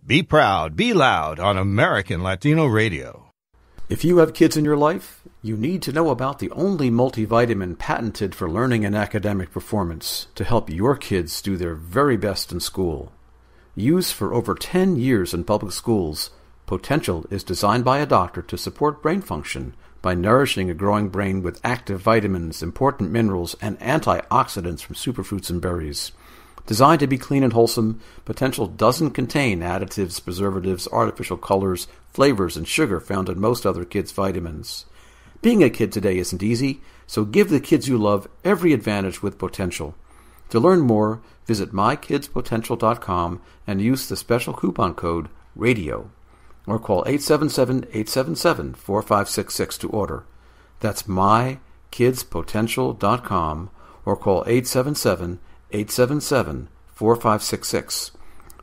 Be proud, be loud on American Latino Radio. If you have kids in your life, you need to know about the only multivitamin patented for learning and academic performance to help your kids do their very best in school. Used for over 10 years in public schools, Potential is designed by a doctor to support brain function by nourishing a growing brain with active vitamins, important minerals, and antioxidants from superfruits and berries. Designed to be clean and wholesome, Potential doesn't contain additives, preservatives, artificial colors, flavors, and sugar found in most other kids' vitamins. Being a kid today isn't easy, so give the kids you love every advantage with Potential. To learn more, visit MyKidsPotential.com and use the special coupon code RADIO, or call 877-877-4566 to order. That's MyKidsPotential.com, or call 877-877-4566.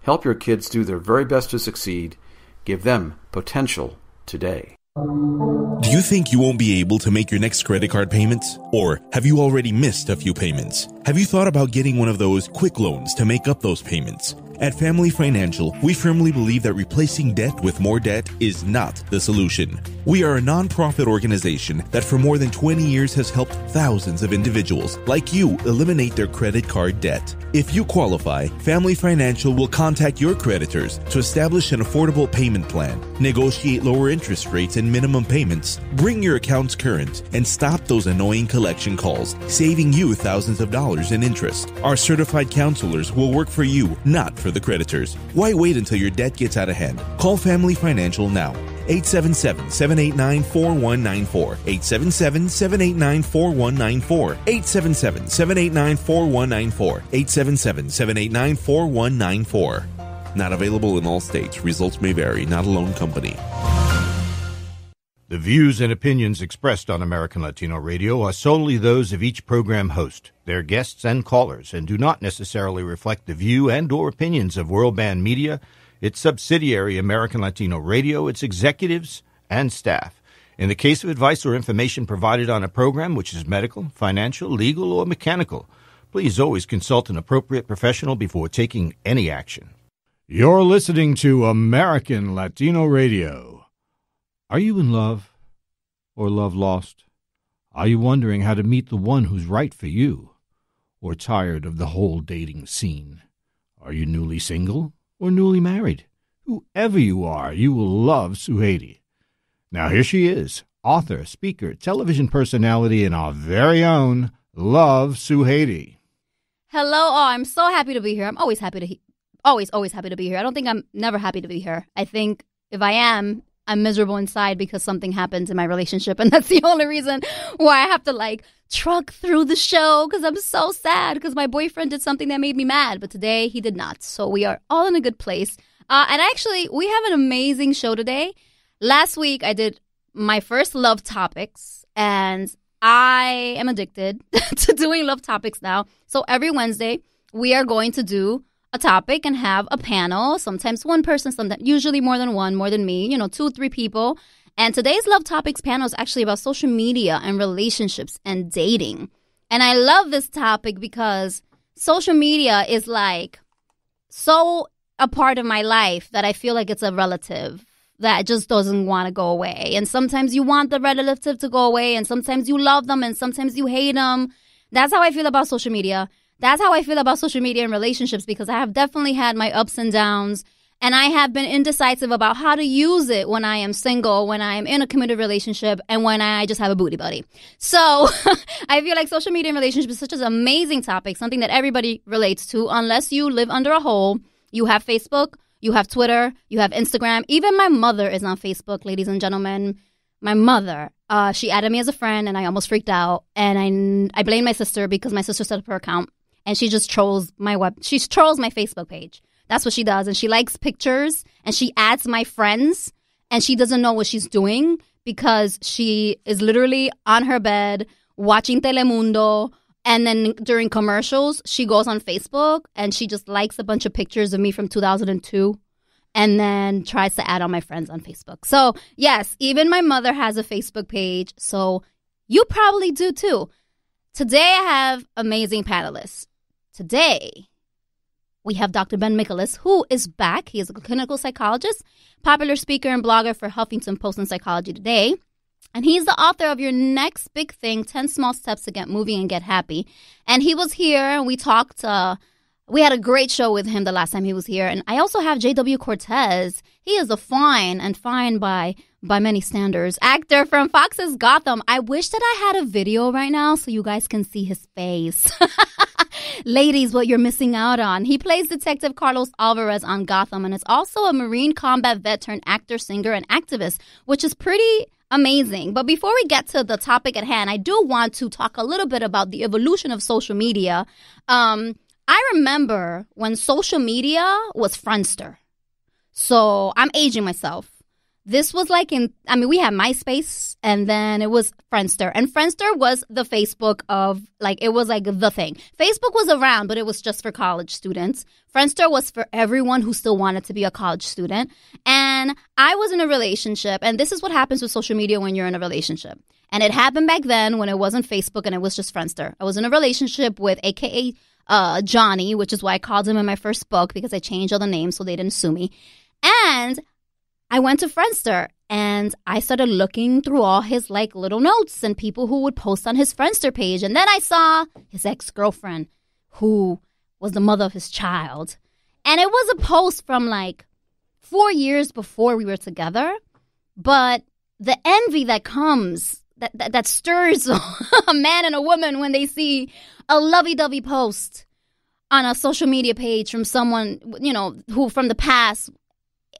Help your kids do their very best to succeed. Give them potential today. Do you think you won't be able to make your next credit card payments? Or have you already missed a few payments? Have you thought about getting one of those quick loans to make up those payments? At Family Financial, we firmly believe that replacing debt with more debt is not the solution. We are a nonprofit organization that for more than 20 years has helped thousands of individuals like you eliminate their credit card debt. If you qualify, Family Financial will contact your creditors to establish an affordable payment plan, negotiate lower interest rates and minimum payments, bring your accounts current, and stop those annoying collection calls, saving you thousands of dollars in interest. Our certified counselors will work for you, not for the creditors. Why wait until your debt gets out of hand? Call Family Financial now. 877-789-4194. 877-789-4194. 877-789-4194. 877-789-4194. Not available in all states. Results may vary. Not a loan company. The views and opinions expressed on American Latino Radio are solely those of each program host, their guests, and callers, and do not necessarily reflect the view and or opinions of World Band Media, its subsidiary American Latino Radio, its executives, and staff. In the case of advice or information provided on a program which is medical, financial, legal, or mechanical, please always consult an appropriate professional before taking any action. You're listening to American Latino Radio. Are you in love or love lost? Are you wondering how to meet the one who's right for you? Or tired of the whole dating scene? Are you newly single or newly married? Whoever you are, you will love Suheidi. Now here she is, author, speaker, television personality, and our very own Love Suheidi. Hello, I'm so happy to be here. I'm always happy to always happy to be here. I don't think I'm never happy to be here. I think if I am, I'm miserable inside because something happens in my relationship, and that's the only reason why I have to truck through the show, because I'm so sad because my boyfriend did something that made me mad, but today he did not. So we are all in a good place. And actually, we have an amazing show today. Last week, I did my first love topics, and I am addicted to doing love topics now. So every Wednesday, we are going to do a topic and have a panel, sometimes one person, sometimes usually more than one, more than me, 2 or 3 people. And today's Love Topics panel is actually about social media and relationships and dating. And I love this topic because social media is so a part of my life that I feel like it's a relative that just doesn't want to go away. And sometimes you want the relative to go away, and sometimes you love them, and sometimes you hate them. That's how I feel about social media. That's how I feel about social media and relationships, because I have definitely had my ups and downs, and I have been indecisive about how to use it when I am single, when I am in a committed relationship, and when I just have a booty buddy. So I feel like social media and relationships is such an amazing topic, something that everybody relates to, unless you live under a hole. You have Facebook, you have Twitter, you have Instagram. Even my mother is on Facebook, ladies and gentlemen. My mother, she added me as a friend, and I almost freaked out. And I blame my sister because my sister set up her account. And she just trolls she trolls my Facebook page. That's what she does. And she likes pictures, and she adds my friends, and she doesn't know what she's doing because she is literally on her bed watching Telemundo. And then during commercials, she goes on Facebook and she just likes a bunch of pictures of me from 2002 and then tries to add all my friends on Facebook. So yes, even my mother has a Facebook page. So you probably do too. Today I have amazing panelists. Today, we have Dr. Ben Michaelis, who is back. He is a clinical psychologist, popular speaker and blogger for Huffington Post and Psychology Today. And he's the author of Your Next Big Thing, 10 Small Steps to Get Moving and Get Happy. And he was here and we talked. We had a great show with him the last time he was here. And I also have J.W. Cortez. He is a fine by many standards actor from Fox's Gotham. I wish that I had a video right now so you guys can see his face. Ladies, what you're missing out on. He plays Detective Carlos Alvarez on Gotham and is also a Marine combat vet turned actor, singer, and activist, which is pretty amazing. But before we get to the topic at hand, I do want to talk a little bit about the evolution of social media. I remember when social media was Friendster. So I'm aging myself. This was like we had MySpace and then it was Friendster. And Friendster was the Facebook of, it was like the thing. Facebook was around, but it was just for college students. Friendster was for everyone who still wanted to be a college student. And I was in a relationship. And this is what happens with social media when you're in a relationship. And it happened back then when it wasn't Facebook and it was just Friendster. I was in a relationship with AKA Johnny, which is why I called him in my first book because I changed all the names so they didn't sue me. And I went to Friendster and I started looking through all his little notes and people who would post on his Friendster page. And then I saw his ex-girlfriend who was the mother of his child. And it was a post from 4 years before we were together. But the envy that comes, that stirs a man and a woman when they see a lovey-dovey post on a social media page from someone, who from the past.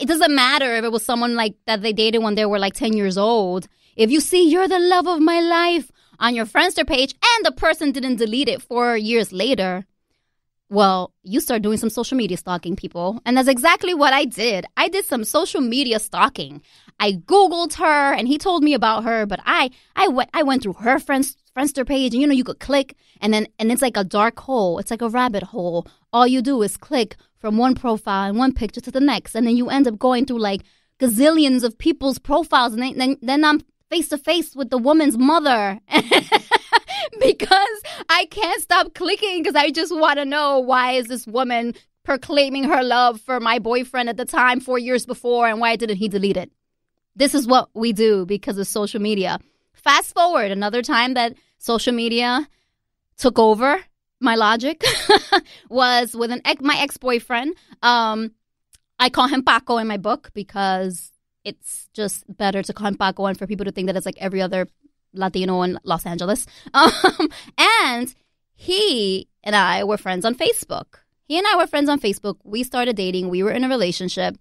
It doesn't matter if it was someone that they dated when they were 10 years old. If you see you're the love of my life on your Friendster page and the person didn't delete it 4 years later, well, you start doing some social media stalking, people. And that's exactly what I did. I did some social media stalking. I Googled her and he told me about her, but I went through her Friendster page and you could click and it's like a dark hole. It's like a rabbit hole. All you do is click from one profile and one picture to the next. And then you end up going through gazillions of people's profiles. And then I'm face to face with the woman's mother because I can't stop clicking because I just want to know, why is this woman proclaiming her love for my boyfriend at the time 4 years before, and why didn't he delete it? This is what we do because of social media. Fast forward another time that social media took over my logic was with my ex-boyfriend. I call him Paco in my book because it's just better to call him Paco and for people to think that it's like every other Latino in Los Angeles. And he and I were friends on Facebook. We started dating. We were in a relationship.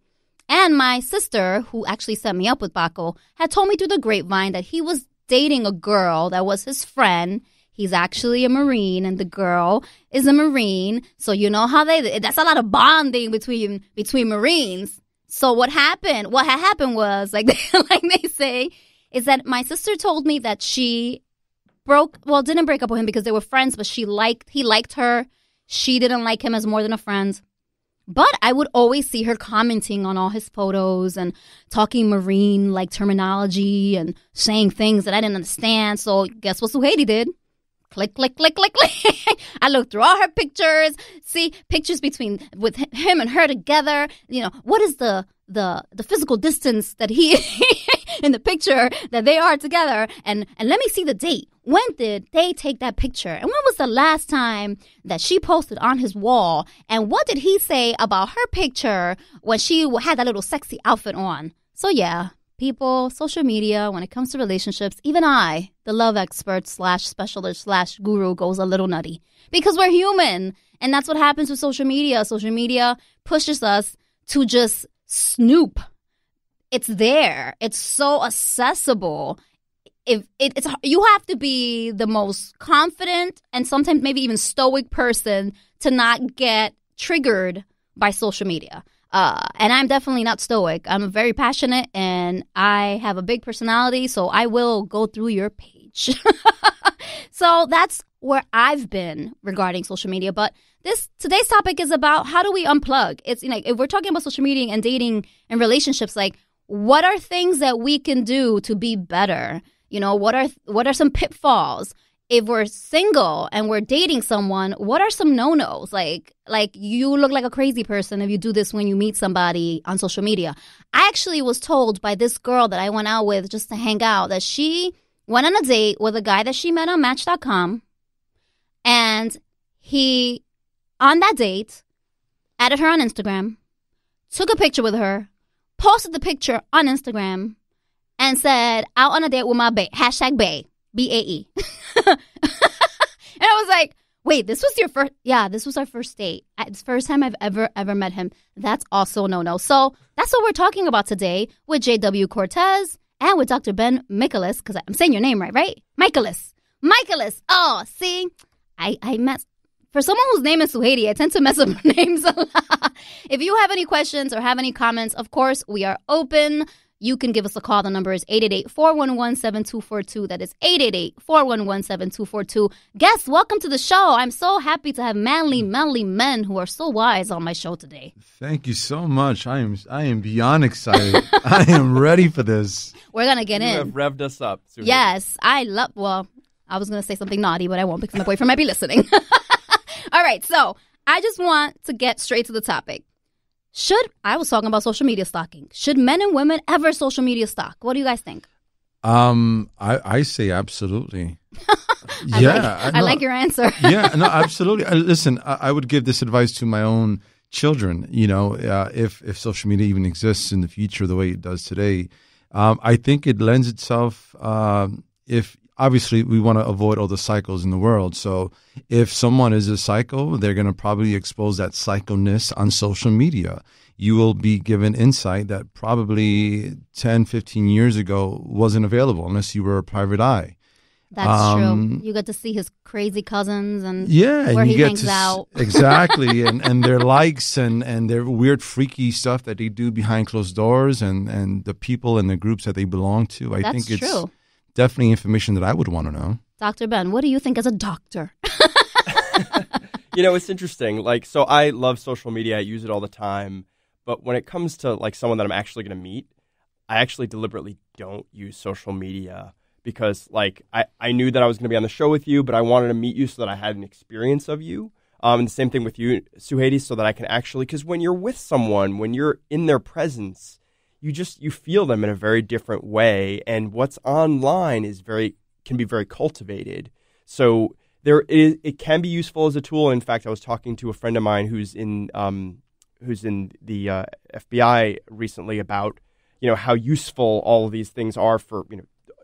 And my sister, who actually set me up with Paco, had told me through the grapevine that he was dating a girl that was his friend. He's actually a Marine, and the girl is a Marine. So you know how that's a lot of bonding between Marines. So what happened was, like they say, is that my sister told me that she didn't break up with him because they were friends, but he liked her. She didn't like him as more than a friend. But I would always see her commenting on all his photos and talking Marine-like terminology and saying things that I didn't understand. So guess what Suheidi did? Click, click, click, click, click. I looked through all her pictures, see pictures with him and her together. What is the physical distance that he in the picture that they are together? And let me see the date. When did they take that picture? And when was the last time that she posted on his wall? And what did he say about her picture when she had that little sexy outfit on? So yeah, people, social media, when it comes to relationships, even I, the love expert / specialist / guru, goes a little nutty because we're human. And that's what happens with social media. Social media pushes us to just snoop. It's there. It's so accessible. You have to be the most confident and sometimes maybe even stoic person to not get triggered by social media. And I'm definitely not stoic. I'm very passionate and I have a big personality, so I will go through your page. So that's where I've been regarding social media. But today's topic is about how do we unplug? It's if we're talking about social media and dating and relationships, what are things that we can do to be better? What are some pitfalls? if we're single and we're dating someone, what are some no-nos? Like you look like a crazy person if you do this when you meet somebody on social media. I actually was told by this girl that I went out with just to hang out that she went on a date with a guy that she met on Match.com, and he, on that date, added her on Instagram, took a picture with her, posted the picture on Instagram, and said, out on a date with my bae, hashtag bae, B-A-E. And I was like, wait, this was your first? Yeah, this was our first date. It's the first time I've ever met him. That's also no-no. So that's what we're talking about today with J.W. Cortez and with Dr. Ben Michaelis, because I'm saying your name right? Michaelis. Oh, see, I met... For someone whose name is Suhaiti, I tend to mess up names a lot. If you have any questions or have any comments, of course, we are open. You can give us a call. The number is 888-411-7242. That is 888-411-7242. Guests, welcome to the show. I'm so happy to have manly men who are so wise on my show today. Thank you so much. I am beyond excited. I am ready for this. We're going to get in. You have revved us up. Suhaiti. Yes, I was going to say something naughty, but I won't because my boyfriend might be listening. All right, so I just want to get straight to the topic. I was talking about social media stalking. Should men and women ever social media stalk? What do you guys think? I say absolutely. I like your answer. Yeah, no, absolutely. Listen, I would give this advice to my own children. You know, if social media even exists in the future the way it does today, I think it lends itself. If obviously we want to avoid all the psychos in the world, so if someone is a psycho, they're going to probably expose that psychoness on social media. You will be given insight that probably 10, 15 years ago wasn't available unless you were a private eye. That's true. You get to see his crazy cousins and where he hangs out. Exactly. and their likes and their weird, freaky stuff that they do behind closed doors and the people and the groups that they belong to. I think it's true. Definitely information that I would want to know. Dr. Ben, what do you think as a doctor? You know, it's interesting. Like, so I love social media. I use it all the time. But when it comes to like someone that I'm actually going to meet, I actually deliberately don't use social media because like I knew that I was going to be on the show with you, but I wanted to meet you so that I had an experience of you. And the same thing with you, Suhaiti, so that I can actually, because when you're with someone, when you're in their presence, you feel them in a very different way, and what's online can be very cultivated. So it can be useful as a tool. In fact, I was talking to a friend of mine who's in the FBI recently about how useful all of these things are for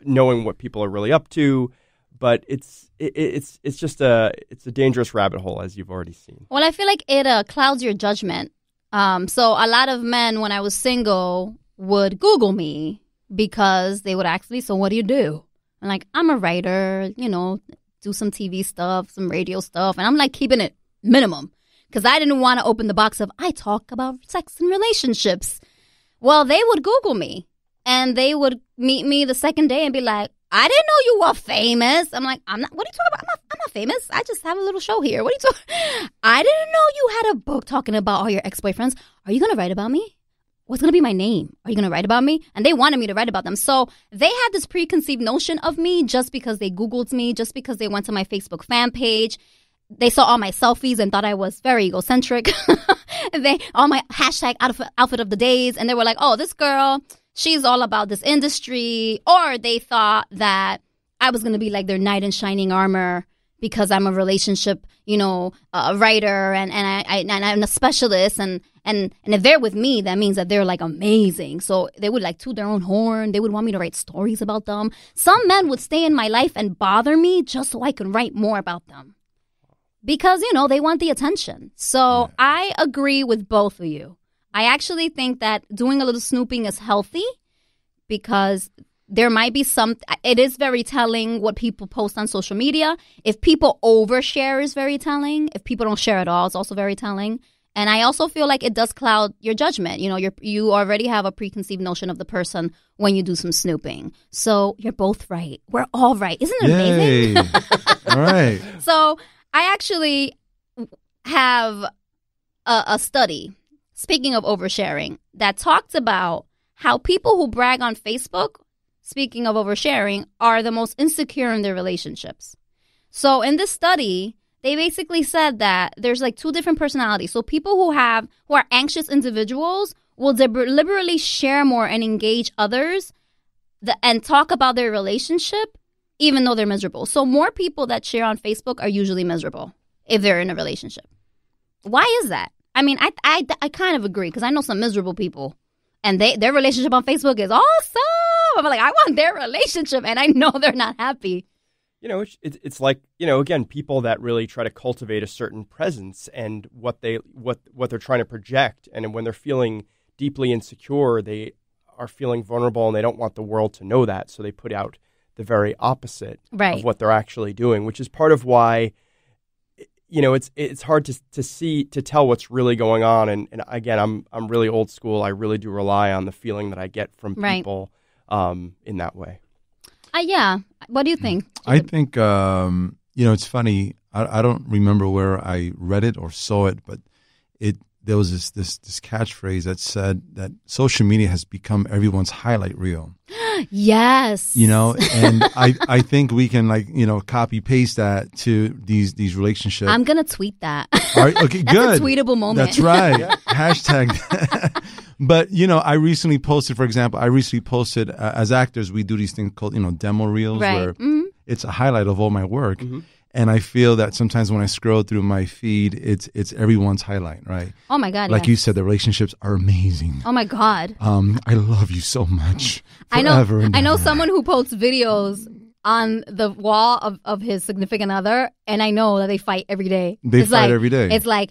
knowing what people are really up to. But it's a dangerous rabbit hole, as you've already seen. Well, I feel like it clouds your judgment. So a lot of men, when I was single, would Google me because they would ask me, so what do you do? I'm like, I'm a writer, do some TV stuff, some radio stuff. And I'm like keeping it minimum because I didn't want to open the box of, I talk about sex and relationships. Well, they would Google me and they would meet me the second day and be like, I didn't know you were famous. I'm like, I'm not, what are you talking about? I'm not famous. I just have a little show here. What are you talking? I didn't know you had a book talking about all your ex-boyfriends. Are you going to write about me? What's going to be my name? Are you going to write about me? And they wanted me to write about them. So they had this preconceived notion of me just because they Googled me, just because they went to my Facebook fan page. They saw all my selfies and thought I was very egocentric. All my hashtag outfit of the days. And they were like, oh, this girl, she's all about this industry. Or they thought that I was going to be like their knight in shining armor because I'm a relationship, writer and I'm a specialist. And if they're with me, that means that they're like amazing. So they would like toot their own horn. They would want me to write stories about them. Some men would stay in my life and bother me just so I could write more about them. Because, they want the attention. So I agree with both of you. I actually think that doing a little snooping is healthy because there might be it is very telling what people post on social media. If people overshare is very telling. If people don't share at all, it's also very telling. And I also feel like it does cloud your judgment. You already have a preconceived notion of the person when you do some snooping. So you're both right. We're all right. Isn't it amazing? All right. So I actually have a study, speaking of oversharing, that talked about how people who brag on Facebook, speaking of oversharing, are the most insecure in their relationships. So in this study, they basically said that there's like two different personalities. So people who are anxious individuals will deliberately share more and engage others and talk about their relationship, even though they're miserable. So more people that share on Facebook are usually miserable if they're in a relationship. Why is that? I mean, I kind of agree, because I know some miserable people, and their relationship on Facebook is awesome. I'm like, I want their relationship, and I know they're not happy. It's like, again, people that really try to cultivate a certain presence and what they're trying to project. And when they're feeling deeply insecure, they are feeling vulnerable, and they don't want the world to know that. So they put out the very opposite of what they're actually doing, which is part of why, it's hard to tell what's really going on. And again, I'm really old school. I really do rely on the feeling that I get from people in that way. Yeah. What do you think? I think, it's funny. I don't remember where I read it or saw it, but there was this catchphrase that said that social media has become everyone's highlight reel. Yes. And I think we can copy paste that to these relationships. I'm going to tweet that. All right, okay, That's good. a tweetable moment. That's right. Hashtag. But, I recently posted, as actors, we do these things called, demo reels, where it's a highlight of all my work. Mm-hmm. And I feel that sometimes when I scroll through my feed, it's everyone's highlight, right? Oh, my God. Like you said, the relationships are amazing. Oh, my God. I love you so much. I know someone who posts videos on the wall of his significant other, and I know that they fight every day. They fight every day. It's like,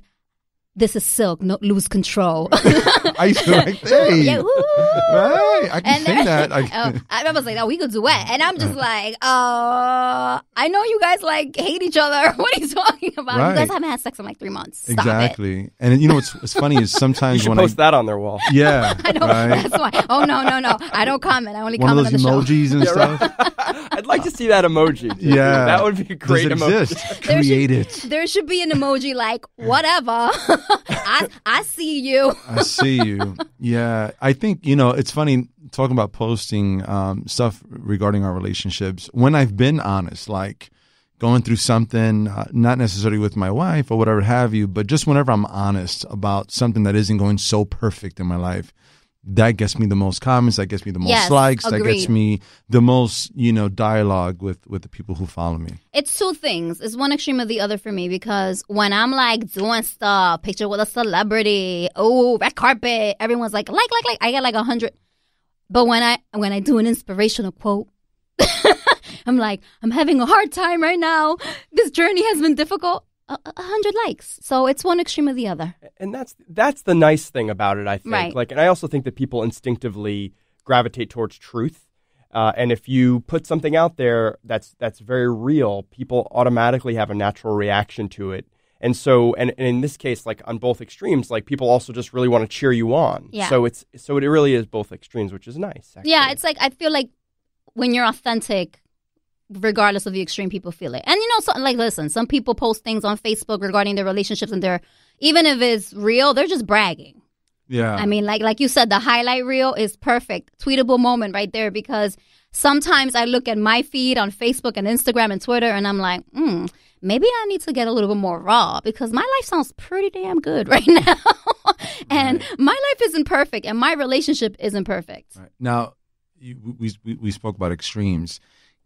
this is silk, no, lose control. I used to like, hey, yeah, right, I can say that. I was like, oh, we could duet. And I'm just like, I know you guys hate each other. What are you talking about? Right. You guys haven't had sex in 3 months. Stop exactly. It. And what's funny is sometimes you should post that on their wall. Yeah. I know. Right? That's why. Oh, no. I don't comment. I only one comment on the show. One of those emojis and stuff. Right. I'd like to see that emoji. Too. Yeah. That would be a great emoji. Create it. There should be an emoji like, whatever. I see you. I see you. Yeah. I think, it's funny talking about posting stuff regarding our relationships. When I've been honest, like going through something, not necessarily with my wife or whatever have you, but just whenever I'm honest about something that isn't going so perfect in my life, that gets me the most comments, that gets me the most likes, agreed. That gets me the most, dialogue with the people who follow me. It's two things. It's one extreme or the other for me, because when I'm doing stuff, picture with a celebrity, red carpet, everyone's like, I get 100. But when I do an inspirational quote, I'm like, I'm having a hard time right now. This journey has been difficult. 100 likes. So it's one extreme or the other. And that's the nice thing about it, I think. Right. And I also think that people instinctively gravitate towards truth. And if you put something out there that's very real, people automatically have a natural reaction to it. And so, and in this case, on both extremes, people also just really want to cheer you on. Yeah. So it really is both extremes, which is nice. Actually. Yeah, it's I feel like when you're authentic, regardless of the extreme, people feel it. And listen, some people post things on Facebook regarding their relationships, and even if it's real, they're just bragging. Yeah. I mean, like you said, the highlight reel is perfect. Tweetable moment right there, because sometimes I look at my feed on Facebook and Instagram and Twitter, and I'm like, maybe I need to get a little bit more raw, because my life sounds pretty damn good right now. And my life isn't perfect, and my relationship isn't perfect. Right. Now, we spoke about extremes.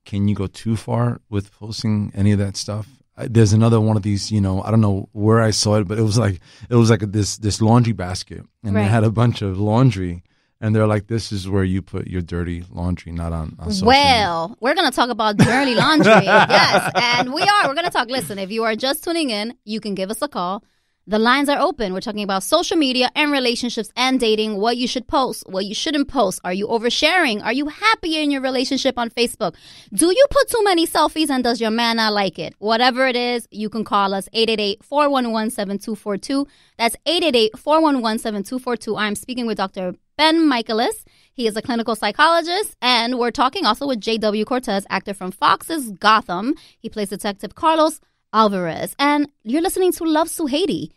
Can you go too far with posting any of that stuff? There's another one of these, I don't know where I saw it, but it was like this laundry basket, and they had a bunch of laundry, and they're like, this is where you put your dirty laundry, not on social media. We're going to talk about dirty laundry. Yes, and we're going to talk. Listen, if you are just tuning in, you can give us a call. The lines are open. We're talking about social media and relationships and dating, what you should post, what you shouldn't post. Are you oversharing? Are you happy in your relationship on Facebook? Do you put too many selfies, and does your man not like it? Whatever it is, you can call us 888-411-7242. That's 888-411-7242. I'm speaking with Dr. Ben Michaelis. He is a clinical psychologist, and we're talking also with J.W. Cortez, actor from Fox's Gotham. He plays Detective Carlos Alvarez. And you're listening to Love Suhaiti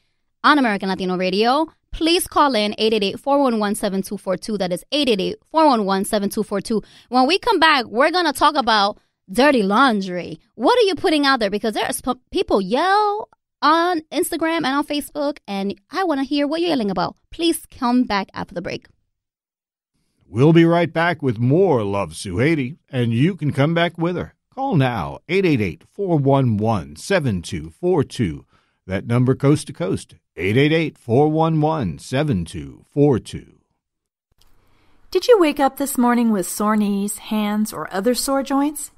on American Latino Radio. Please call in 888-411-7242. That is 888-411-7242. When we come back, we're going to talk about dirty laundry. What are you putting out there? Because there's people yell on Instagram and on Facebook, and I want to hear what you're yelling about. Please come back after the break. We'll be right back with more Love Suhaiti, and you can come back with her. Call now, 888-411-7242. That number coast to coast, 888-411-7242. Did you wake up this morning with sore knees, hands, or other sore joints?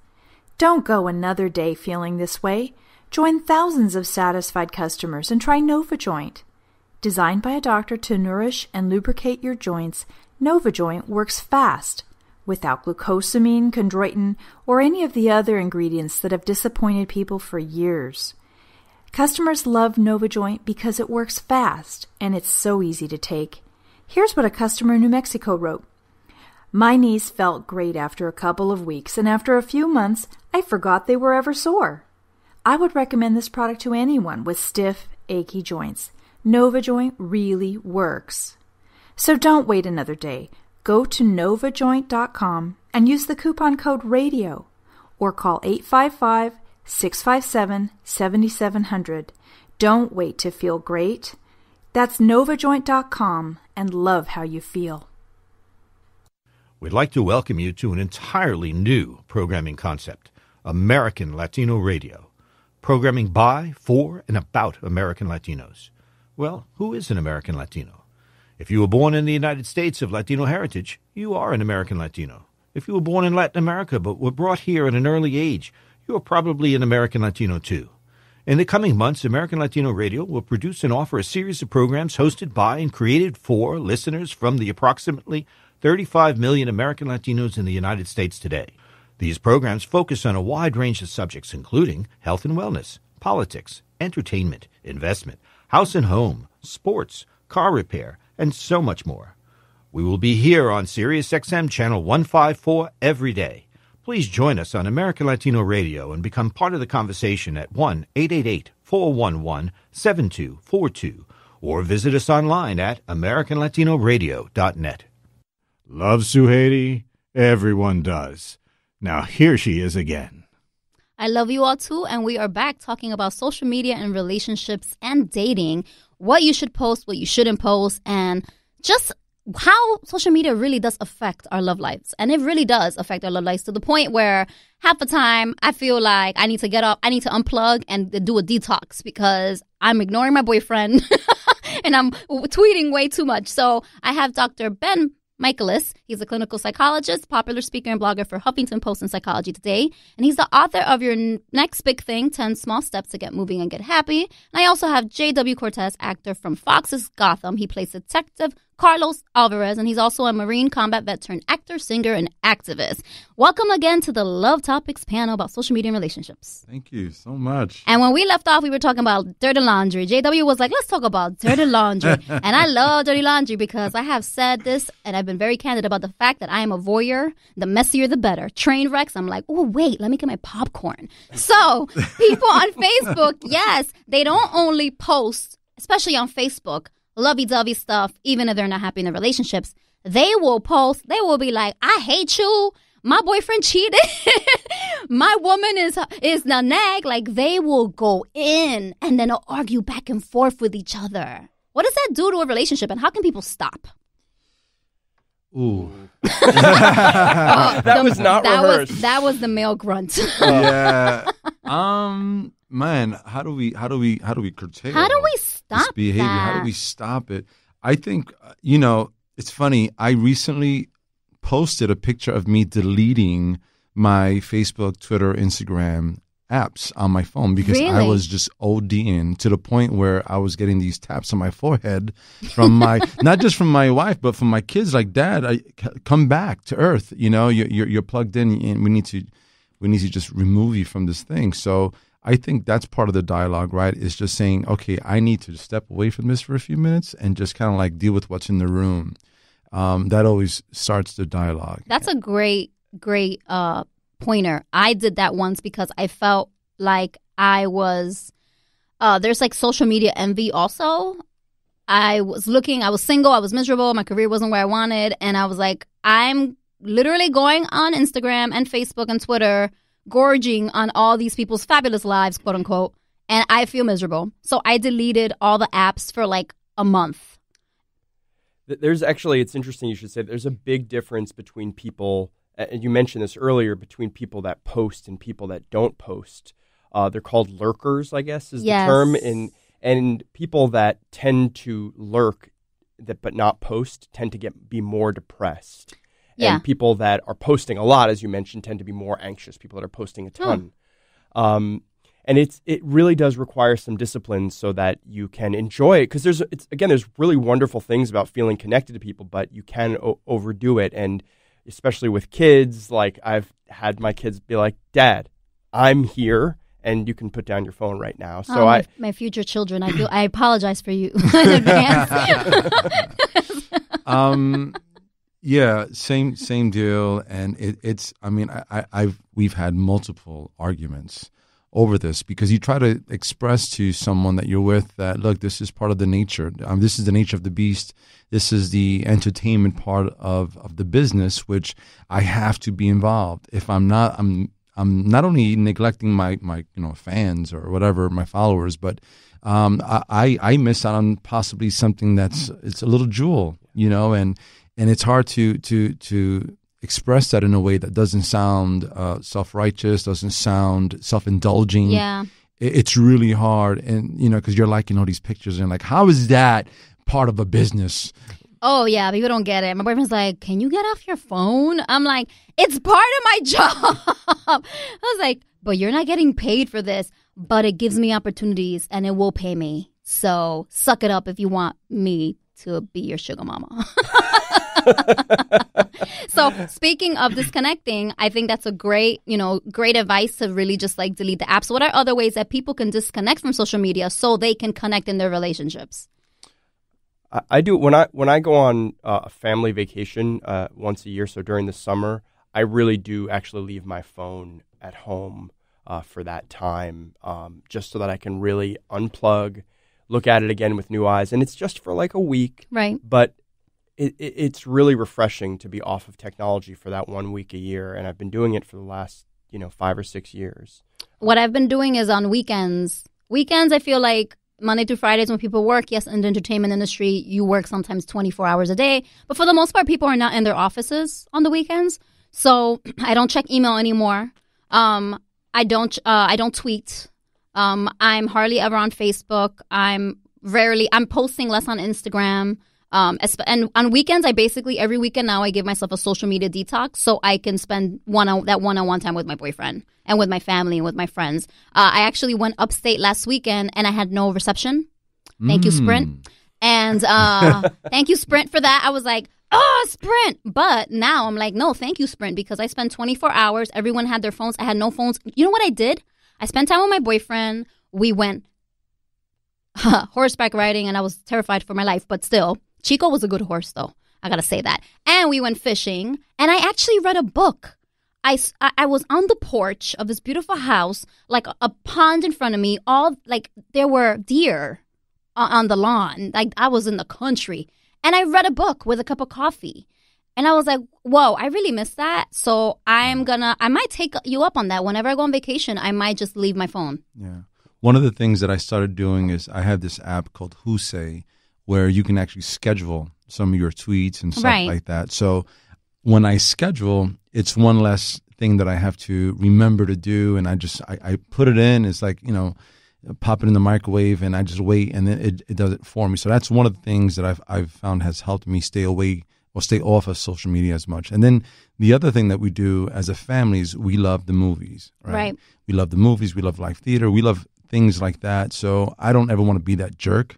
Don't go another day feeling this way. Join thousands of satisfied customers and try NovaJoint. Designed by a doctor to nourish and lubricate your joints, NovaJoint works fast, without glucosamine, chondroitin, or any of the other ingredients that have disappointed people for years. Customers love NovaJoint because it works fast and it's so easy to take. Here's what a customer in New Mexico wrote. My knees felt great after a couple of weeks, and after a few months, I forgot they were ever sore. I would recommend this product to anyone with stiff, achy joints. NovaJoint really works. So don't wait another day. Go to NovaJoint.com and use the coupon code RADIO or call 855-657-7700. Don't wait to feel great. That's NovaJoint.com and love how you feel. We'd like to welcome you to an entirely new programming concept, American Latino Radio. Programming by, for, and about American Latinos. Well, who is an American Latino? If you were born in the United States of Latino heritage, you are an American Latino. If you were born in Latin America but were brought here at an early age, you are probably an American Latino too. In the coming months, American Latino Radio will produce and offer a series of programs hosted by and created for listeners from the approximately 35 million American Latinos in the United States today. These programs focus on a wide range of subjects, including health and wellness, politics, entertainment, investment, house and home, sports, car repair, and so much more. We will be here on SiriusXM Channel 154 every day. Please join us on American Latino Radio and become part of the conversation at 1-888-411-7242 or visit us online at AmericanLatinoRadio.net. Love Suhaiti? Everyone does. Now here she is again. I love you all too, and we are back talking about social media and relationships and dating, what you should post, what you shouldn't post, and just how social media really does affect our love lives. And it really does affect our love lives to the point where half the time I feel like I need to get up, I need to unplug and do a detox because I'm ignoring my boyfriend and I'm tweeting way too much. So I have Dr. Ben Michaelis. He's a clinical psychologist, popular speaker, and blogger for Huffington Post and Psychology Today. And he's the author of Your Next Big Thing, 10 Small Steps to Get Moving and Get Happy. And I also have J.W. Cortez, actor from Fox's Gotham. He plays Detective Carlos Alvarez, and he's also a Marine combat veteran, actor, singer, and activist. Welcome again to the Love Topics panel about social media and relationships. Thank you so much. And when we left off, we were talking about dirty laundry. JW was like, let's talk about dirty laundry. And I love dirty laundry because I have said this, and I've been very candid about the fact that I am a voyeur. The messier, the better. Train wrecks, I'm like, oh, wait, let me get my popcorn. So people on Facebook, yes, they don't only post, especially on Facebook, lovey-dovey stuff, even if they're not happy in their relationships. They will post, they will be like, I hate you. My boyfriend cheated. My woman is a nag. Like, they will go in and then they'll argue back and forth with each other. What does that do to a relationship, and how can people stop? Ooh. That was not rehearsed. That was the male grunt. Yeah. Man, how do we curtail? How do we stop this behavior? that? How do we stop it? I think, it's funny. I recently posted a picture of me deleting my Facebook, Twitter, Instagram apps on my phone because I was just ODing to the point where I was getting these taps on my forehead from my, not just from my wife, but from my kids. Like, Dad, come back to earth. You're plugged in, and we need to just remove you from this thing. So I think that's part of the dialogue, right? Is just saying, okay, I need to step away from this for a few minutes and just kind of like deal with what's in the room. That always starts the dialogue. That's a great pointer. I did that once because I felt like I was, there's like social media envy also. I was single, I was miserable, my career wasn't where I wanted, and I was like, I'm literally going on Instagram and Facebook and Twitter, gorging on all these people's fabulous lives, quote unquote, and I feel miserable. So I deleted all the apps for like a month. There's actually, it's interesting you should say, there's a big difference between people, and you mentioned this earlier, between people that post and people that don't post. They're called lurkers, I guess, is the term. And people that tend to lurk but not post tend to be more depressed. Yeah. And people that are posting a lot, as you mentioned, tend to be more anxious. People that are posting a ton. And it really does require some discipline so that you can enjoy it. Because there's really wonderful things about feeling connected to people, but you can overdo it. And especially with kids, like I've had my kids be like, "Dad, I'm here, and you can put down your phone right now." So my future children, I apologize for you in advance. Yeah, same deal. And we've had multiple arguments over this, because you try to express to someone that you're with that, look, this is part of the nature. This is the nature of the beast. This is the entertainment part of the business, which I have to be involved. If I'm not, I'm not only neglecting my fans or whatever, my followers, but I miss out on possibly something it's a little jewel, and it's hard to express that in a way that doesn't sound self-righteous, doesn't sound self-indulging. Yeah. It's really hard, and because you're liking all these pictures and like, how is that part of a business? Oh, yeah, people don't get it. My boyfriend's like, can you get off your phone? I'm like, it's part of my job. I was like, but you're not getting paid for this, but it gives me opportunities and it will pay me. So suck it up if you want me to be your sugar mama. So speaking of disconnecting, I think that's a great advice to really just like delete the apps. What are other ways that people can disconnect from social media so they can connect in their relationships? I do when I go on a family vacation once a year. So during the summer, I really do actually leave my phone at home for that time, just so that I can really unplug, look at it again with new eyes, and it's just for like a week, right? But it's really refreshing to be off of technology for that 1 week a year, and I've been doing it for the last 5 or 6 years. What I've been doing is on weekends. Weekends, I feel like Monday through Fridays when people work, yes, in the entertainment industry, you work sometimes 24 hours a day. But for the most part, people are not in their offices on the weekends. So I don't check email anymore. I don't tweet. I'm hardly ever on Facebook. I'm posting less on Instagram. And on weekends, every weekend now I give myself a social media detox so I can spend that one-on-one time with my boyfriend and with my family and with my friends. I actually went upstate last weekend and I had no reception. Thank you, Sprint. And thank you, Sprint, for that. I was like, oh, Sprint. But now I'm like, no, thank you, Sprint, because I spent 24 hours. Everyone had their phones. I had no phones. You know what I did? I spent time with my boyfriend. We went horseback riding and I was terrified for my life, but still. Chico was a good horse, though. I got to say that. And we went fishing, and I actually read a book. I was on the porch of this beautiful house, like a pond in front of me. There were deer on the lawn. Like I was in the country. And I read a book with a cup of coffee. And I was like, whoa, I really missed that. So I might take you up on that. Whenever I go on vacation, I might just leave my phone. Yeah. One of the things that I started doing is I have this app called Who Say, where you can actually schedule some of your tweets and stuff like that. So when I schedule, it's one less thing that I have to remember to do. And I put it in. It's like, pop it in the microwave and I just wait and then it does it for me. So that's one of the things that I've found has helped me stay off of social media as much. And then the other thing that we do as a family is we love the movies, right? We love the movies. We love live theater. We love things like that. So I don't ever want to be that jerk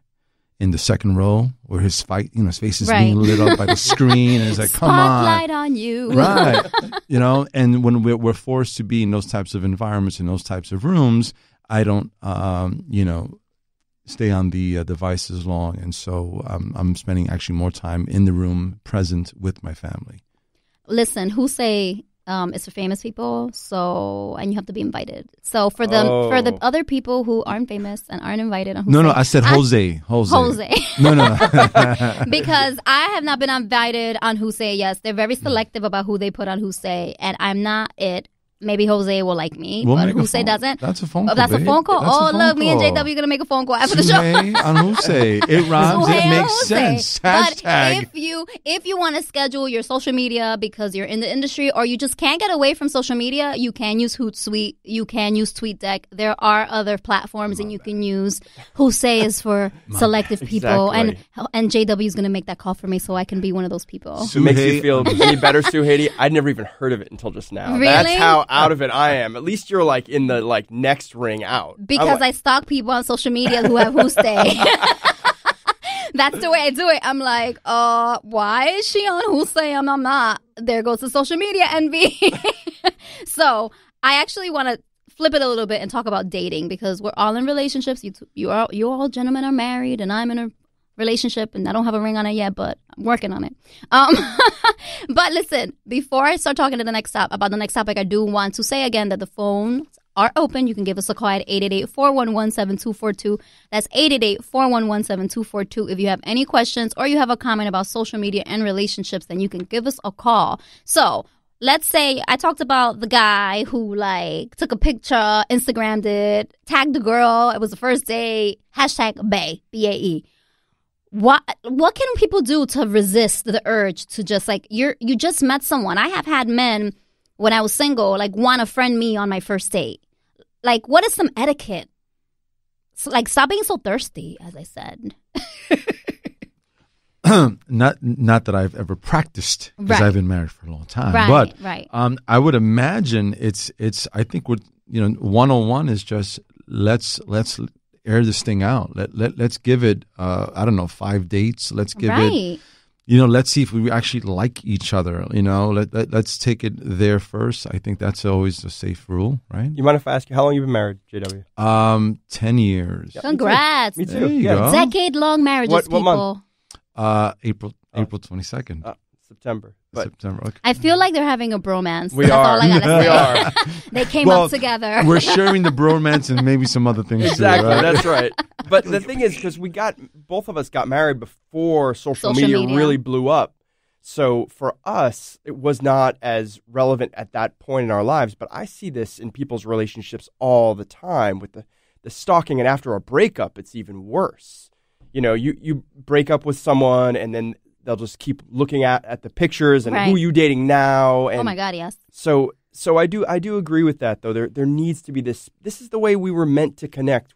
in the second row where his face is being lit up by the screen. And it's like, come on. Spotlight on you. Right. And when we're forced to be in those types of environments, in those types of rooms, I don't, stay on the devices long. And so I'm spending actually more time in the room present with my family. Listen, Who Say it's for famous people, and you have to be invited. So for the other people who aren't famous and aren't invited on Who Say. No, I said Jose. No. Because I have not been invited on Who Say. Yes, they're very selective about who they put on Who Say, and I'm not it. maybe Jose will like me, We'll but make a Jose phone- doesn't. That's a phone call. That's a babe. phone call. That's a Oh, phone look, me and call. JW gonna make a phone call after the show. Suhey on Jose. It rhymes. Suhey It on makes Jose. sense. But Hashtag. if you want to schedule your social media because you're in the industry or you just can't get away from social media, you can use Hootsuite. You can use TweetDeck. There are other platforms and you can use. Jose is for selective people, and JW is gonna make that call for me so I can be one of those people. It makes you feel any better, Suhey? I'd never even heard of it until just now. Really? That's how out of it I am. At least you're like in the next ring out. Because I stalk people on social media who have Jose. That's the way I do it. I'm like, why is she on Jose? I'm not. There goes the social media envy. So I actually want to flip it a little bit and talk about dating because we're all in relationships. You all gentlemen are married and I'm in a relationship and I don't have a ring on it yet, but I'm working on it. But listen, before I start talking to the next topic, I do want to say again that the phones are open. You can give us a call at 888-411-7242. That's 888-411-7242. If you have any questions or you have a comment about social media and relationships, then you can give us a call. So let's say I talked about the guy who took a picture, Instagrammed it, tagged the girl. It was the first date. Hashtag bae, B-A-E. What can people do to resist the urge to just you just met someone? I have had men when I was single want to friend me on my first date. What is some etiquette? So, stop being so thirsty, as I said. Not that I've ever practiced because I've been married for a long time. But I would imagine it's I think what 101 is just let's air this thing out. Let's give it 5 dates. Let's give it let's see if we actually like each other. Let's take it there first. I think that's always a safe rule, right? You mind if I ask you how long you've been married, JW? 10 years. Congrats. Me too. There you go. Decade-long marriages, What people. month? April 22nd. September. But September. Okay. I feel like they're having a bromance. We That's are. all I gotta say. We are. They came up together. We're sharing the bromance and maybe some other things Exactly, too, right? that's right. But the thing is, because both of us got married before social media really blew up. So for us, it was not as relevant at that point in our lives. But I see this in people's relationships all the time with the stalking. And after a breakup, it's even worse. You break up with someone and then they'll just keep looking at the pictures and who you dating now. And oh my God, yes. So I do agree with that, though. There needs to be this. This is the way we were meant to connect,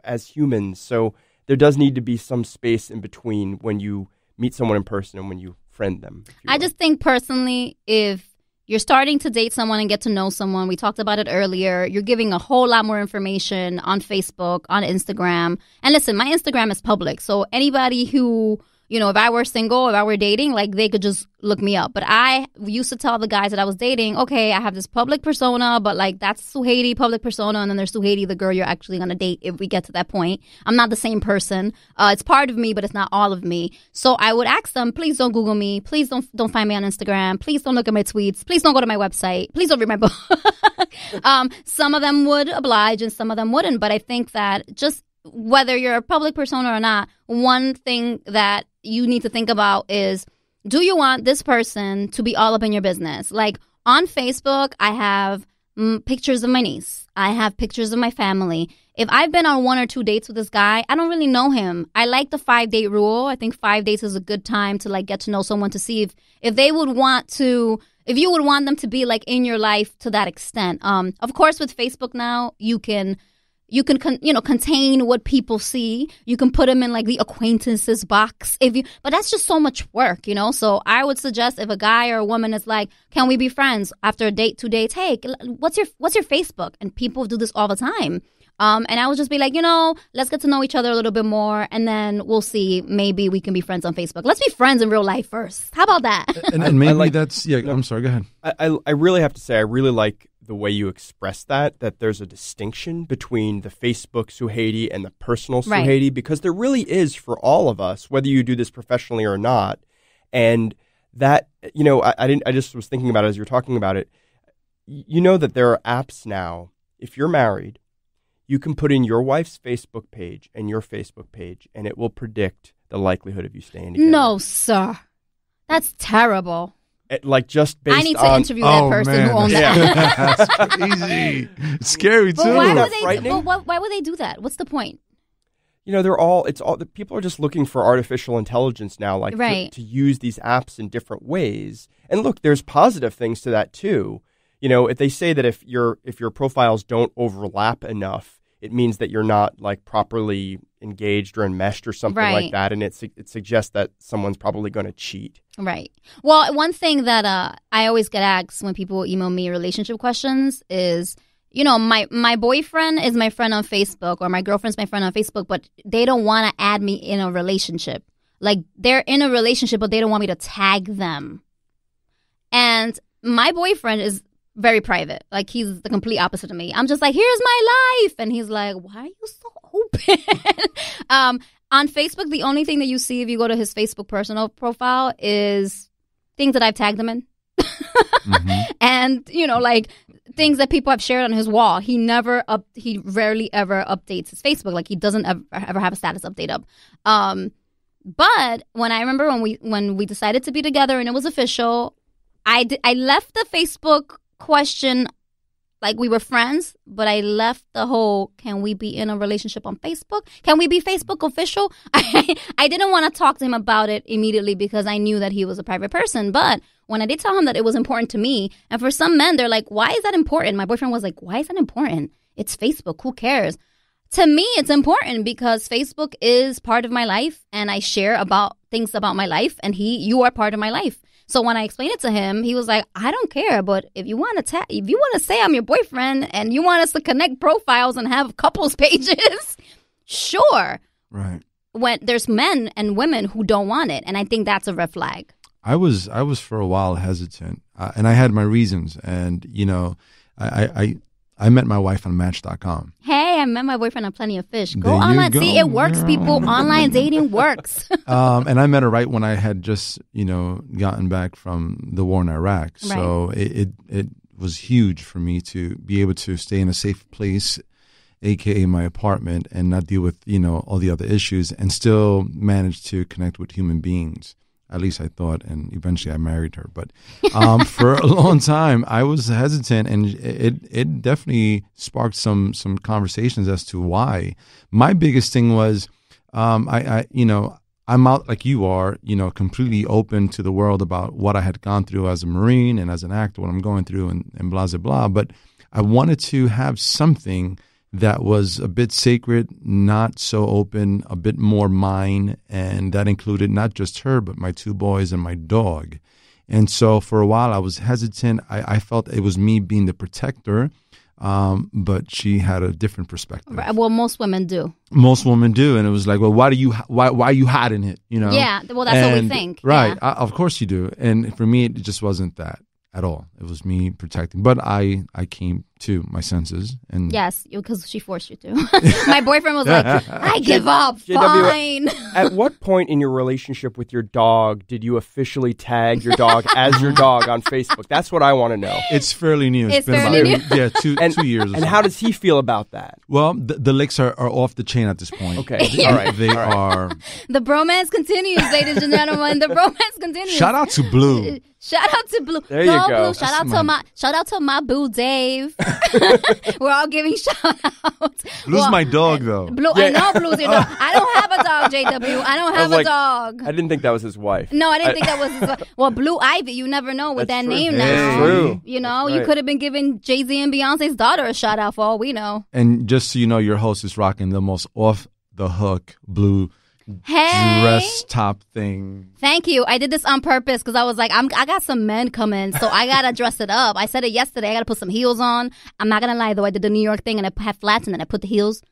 as humans. So there does need to be some space in between when you meet someone in person and when you friend them. I just think personally, if you're starting to date someone and get to know someone, we talked about it earlier, you're giving a whole lot more information on Facebook, on Instagram. And listen, my Instagram is public. So anybody who if I were single, if I were dating, they could just look me up. But I used to tell the guys that I was dating, okay, I have this public persona, but that's Suhey public persona, and then there's Suhey, the girl you're actually going to date if we get to that point. I'm not the same person. It's part of me, but it's not all of me. So I would ask them, please don't Google me. Please don't find me on Instagram. Please don't look at my tweets. Please don't go to my website. Please don't read my book. Some of them would oblige and some of them wouldn't. But I think that just whether you're a public persona or not, one thing that you need to think about is, do you want this person to be all up in your business? On Facebook, I have pictures of my niece. I have pictures of my family. If I've been on 1 or 2 dates with this guy, I don't really know him. I like the 5-date rule. I think 5 dates is a good time to get to know someone to see if they would want to, if you would want them to be in your life to that extent. Of course, with Facebook now, you can contain what people see. You can put them in the acquaintances box but that's just so much work, So I would suggest if a guy or a woman is can we be friends after a date, 2 dates? Hey, what's your Facebook? And people do this all the time. And I would just be let's get to know each other a little bit more, and then we'll see. Maybe we can be friends on Facebook. Let's be friends in real life first. How about that? And maybe I'm sorry, go ahead. I really have to say, I really like the way you express that there's a distinction between the Facebook Suhey and the personal Suhey, because there really is for all of us, whether you do this professionally or not. And that, I just was thinking about it as you were talking about it. That there are apps now, if you're married, you can put in your wife's Facebook page and your Facebook page, and it will predict the likelihood of you staying together. No, sir. That's terrible. Like just based on... I need to interview that person who owns that. That's crazy. It's scary too. But why would frightening? why would they do that? What's the point? You know, the people are just looking for artificial intelligence now, like to use these apps in different ways. And look, there's positive things to that too. You know, if they say that if your profiles don't overlap enough, it means that you're not like properly engaged or enmeshed or something like that, and it suggests that someone's probably going to cheat. Right. Well, one thing that I always get asked when people email me relationship questions is, you know, my boyfriend is my friend on Facebook or my girlfriend's my friend on Facebook, but they don't want to add me in a relationship. Like, they're in a relationship, but they don't want me to tag them. And my boyfriend is very private. Like, he's the complete opposite of me. I'm just like, here's my life. And he's like, why are you so open? On Facebook, the only thing that you see if you go to his Facebook personal profile is things that I've tagged him in. Mm-hmm. And, you know, like things that people have shared on his wall. He rarely ever updates his Facebook. Like, he doesn't ever have a status update up. But when I remember when we decided to be together and it was official, I left the Facebook question like we were friends, but I left the whole, can we be in a relationship on Facebook? Can we be Facebook official? I didn't want to talk to him about it immediately because I knew that he was a private person. But when I did tell him that it was important to me, and for some men, they're like, why is that important? My boyfriend was like, why is that important? It's Facebook. Who cares? To me, it's important because Facebook is part of my life and I share about things about my life, and you are part of my life. So when I explained it to him, he was like, I don't care, but if you want to say I'm your boyfriend and you want us to connect profiles and have couples pages, sure. Right. When there's men and women who don't want it, and I think that's a red flag. I was for a while hesitant, and I had my reasons. And you know, I met my wife on Match.com. Hey, I met my boyfriend on Plenty of Fish. Go online, see, it works, people. Online dating works. And I met her right when I had just, you know, gotten back from the war in Iraq. Right. So it was huge for me to be able to stay in a safe place, a.k.a. my apartment, and not deal with, you know, all the other issues and still manage to connect with human beings. At least I thought, and eventually I married her. But for a long time, I was hesitant, and it definitely sparked some conversations as to why. My biggest thing was, I'm out like you are, you know, completely open to the world about what I had gone through as a Marine and as an actor, what I'm going through, and blah, blah, blah. But I wanted to have something that was a bit sacred, not so open, a bit more mine, and that included not just her, but my 2 boys and my dog. And so for a while I was hesitant. I felt it was me being the protector, but she had a different perspective. Right. Well, most women do. Most women do, and it was like, well, why are you hiding it? You know? Yeah. Well, that's what we think. Right. Yeah. Of course you do. And for me, it just wasn't that at all. It was me protecting. But I came to my senses. And yes, because she forced you to. My boyfriend was like, I give up. JW, fine. At what point in your relationship with your dog did you officially tag your dog as your dog on Facebook? That's what I want to know. It's fairly new. It's been fairly about, new. Yeah, 2 years. And how does he feel about that? Well, the licks are off the chain at this point. Okay. All right. They are. The bromance continues, ladies and gentlemen. The bromance continues. Shout out to Blue. Shout out to Blue. There you go. Blue. Shout out to my boo Dave. We're all giving shout outs. Blue's my dog though. Blue, yeah. I know Blue's your dog. I don't have a dog, JW. I don't have a dog. I didn't think that was his wife. No, I didn't think that was his wife. Well, Blue Ivy, you never know with that true. name That's now. true. You know, That's you right. could have been giving Jay-Z and Beyonce's daughter a shout out for all we know. And just so you know, your host is rocking the most off the hook blue dress top thing. Thank you. I did this on purpose because I was like, I got some men coming, so I got to dress it up. I said it yesterday. I got to put some heels on. I'm not going to lie, though. I did the New York thing, and I had flats, and then I put the heels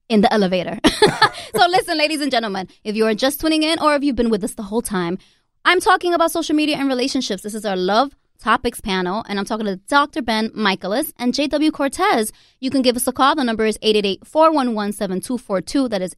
in the elevator. So listen, ladies and gentlemen, if you are just tuning in or if you've been with us the whole time, I'm talking about social media and relationships. This is our Love Topics panel, and I'm talking to Dr. Ben Michaelis and JW Cortez. You can give us a call. The number is 888-411-7242. That is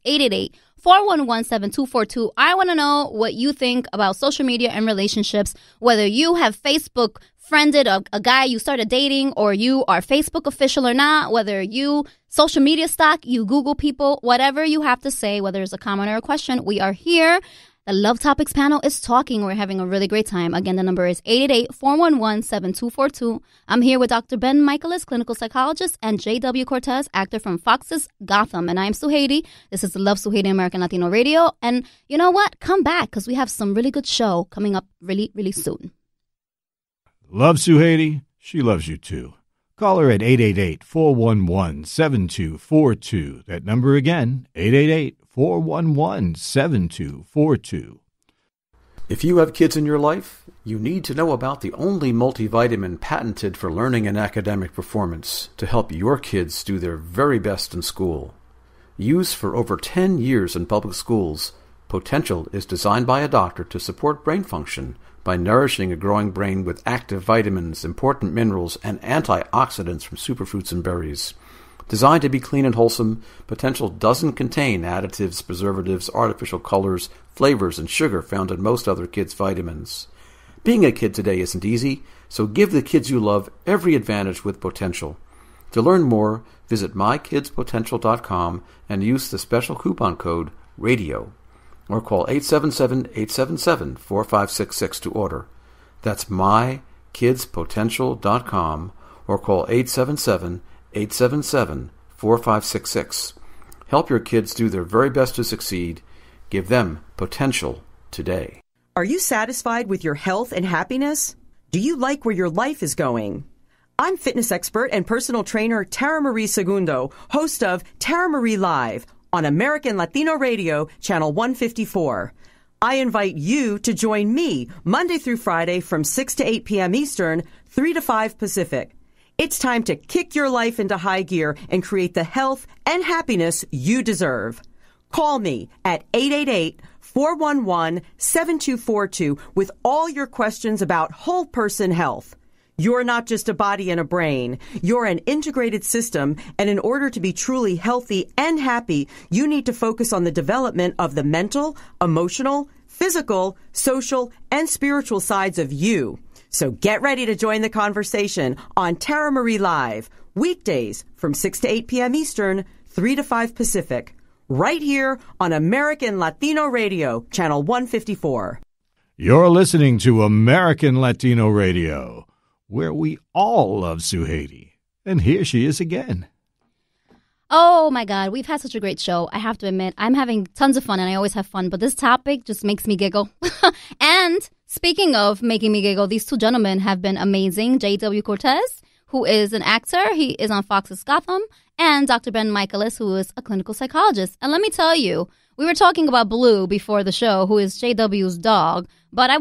888-411-7242. I want to know what you think about social media and relationships, whether you have Facebook friended a guy you started dating, or you are Facebook official or not, whether you social media stalk, you Google people, whatever you have to say, whether it's a comment or a question, we are here. The Love Topics panel is talking. We're having a really great time. Again, the number is 888-411-7242. I'm here with Dr. Ben Michaelis, clinical psychologist, and J.W. Cortez, actor from Fox's Gotham. And I'm Suheidi. This is the Love Suheidi American Latino Radio. And you know what? Come back because we have some really good show coming up really, really soon. Love Suheidi? She loves you too. Call her at 888-411-7242. That number again, 888-411-7242. If you have kids in your life, you need to know about the only multivitamin patented for learning and academic performance to help your kids do their very best in school. Used for over 10 years in public schools, Potential is designed by a doctor to support brain function by nourishing a growing brain with active vitamins, important minerals, and antioxidants from superfruits and berries. Designed to be clean and wholesome, Potential doesn't contain additives, preservatives, artificial colors, flavors, and sugar found in most other kids' vitamins. Being a kid today isn't easy, so give the kids you love every advantage with Potential. To learn more, visit mykidspotential.com and use the special coupon code RADIO. Or call 877-877-4566 to order. That's mykidspotential.com or call 877-877-4566. Help your kids do their very best to succeed. Give them potential today. Are you satisfied with your health and happiness? Do you like where your life is going? I'm fitness expert and personal trainer Tara Marie Segundo, host of Tara Marie Live on American Latino Radio, Channel 154. I invite you to join me Monday through Friday from 6 to 8 p.m. Eastern, 3 to 5 Pacific. It's time to kick your life into high gear and create the health and happiness you deserve. Call me at 888-411-7242 with all your questions about whole person health. You're not just a body and a brain. You're an integrated system, and in order to be truly healthy and happy, you need to focus on the development of the mental, emotional, physical, social, and spiritual sides of you. So get ready to join the conversation on Tara Marie Live, weekdays from 6 to 8 p.m. Eastern, 3 to 5 Pacific, right here on American Latino Radio, Channel 154. You're listening to American Latino Radio, where we all love Suheidi. And here she is again. Oh my God, we've had such a great show. I have to admit, I'm having tons of fun, and I always have fun, but this topic just makes me giggle. And speaking of making me giggle, these two gentlemen have been amazing. J.W. Cortez, who is an actor, he is on Fox's Gotham, and Dr. Ben Michaelis, who is a clinical psychologist. And let me tell you, we were talking about Blue before the show, who is JW's dog, but I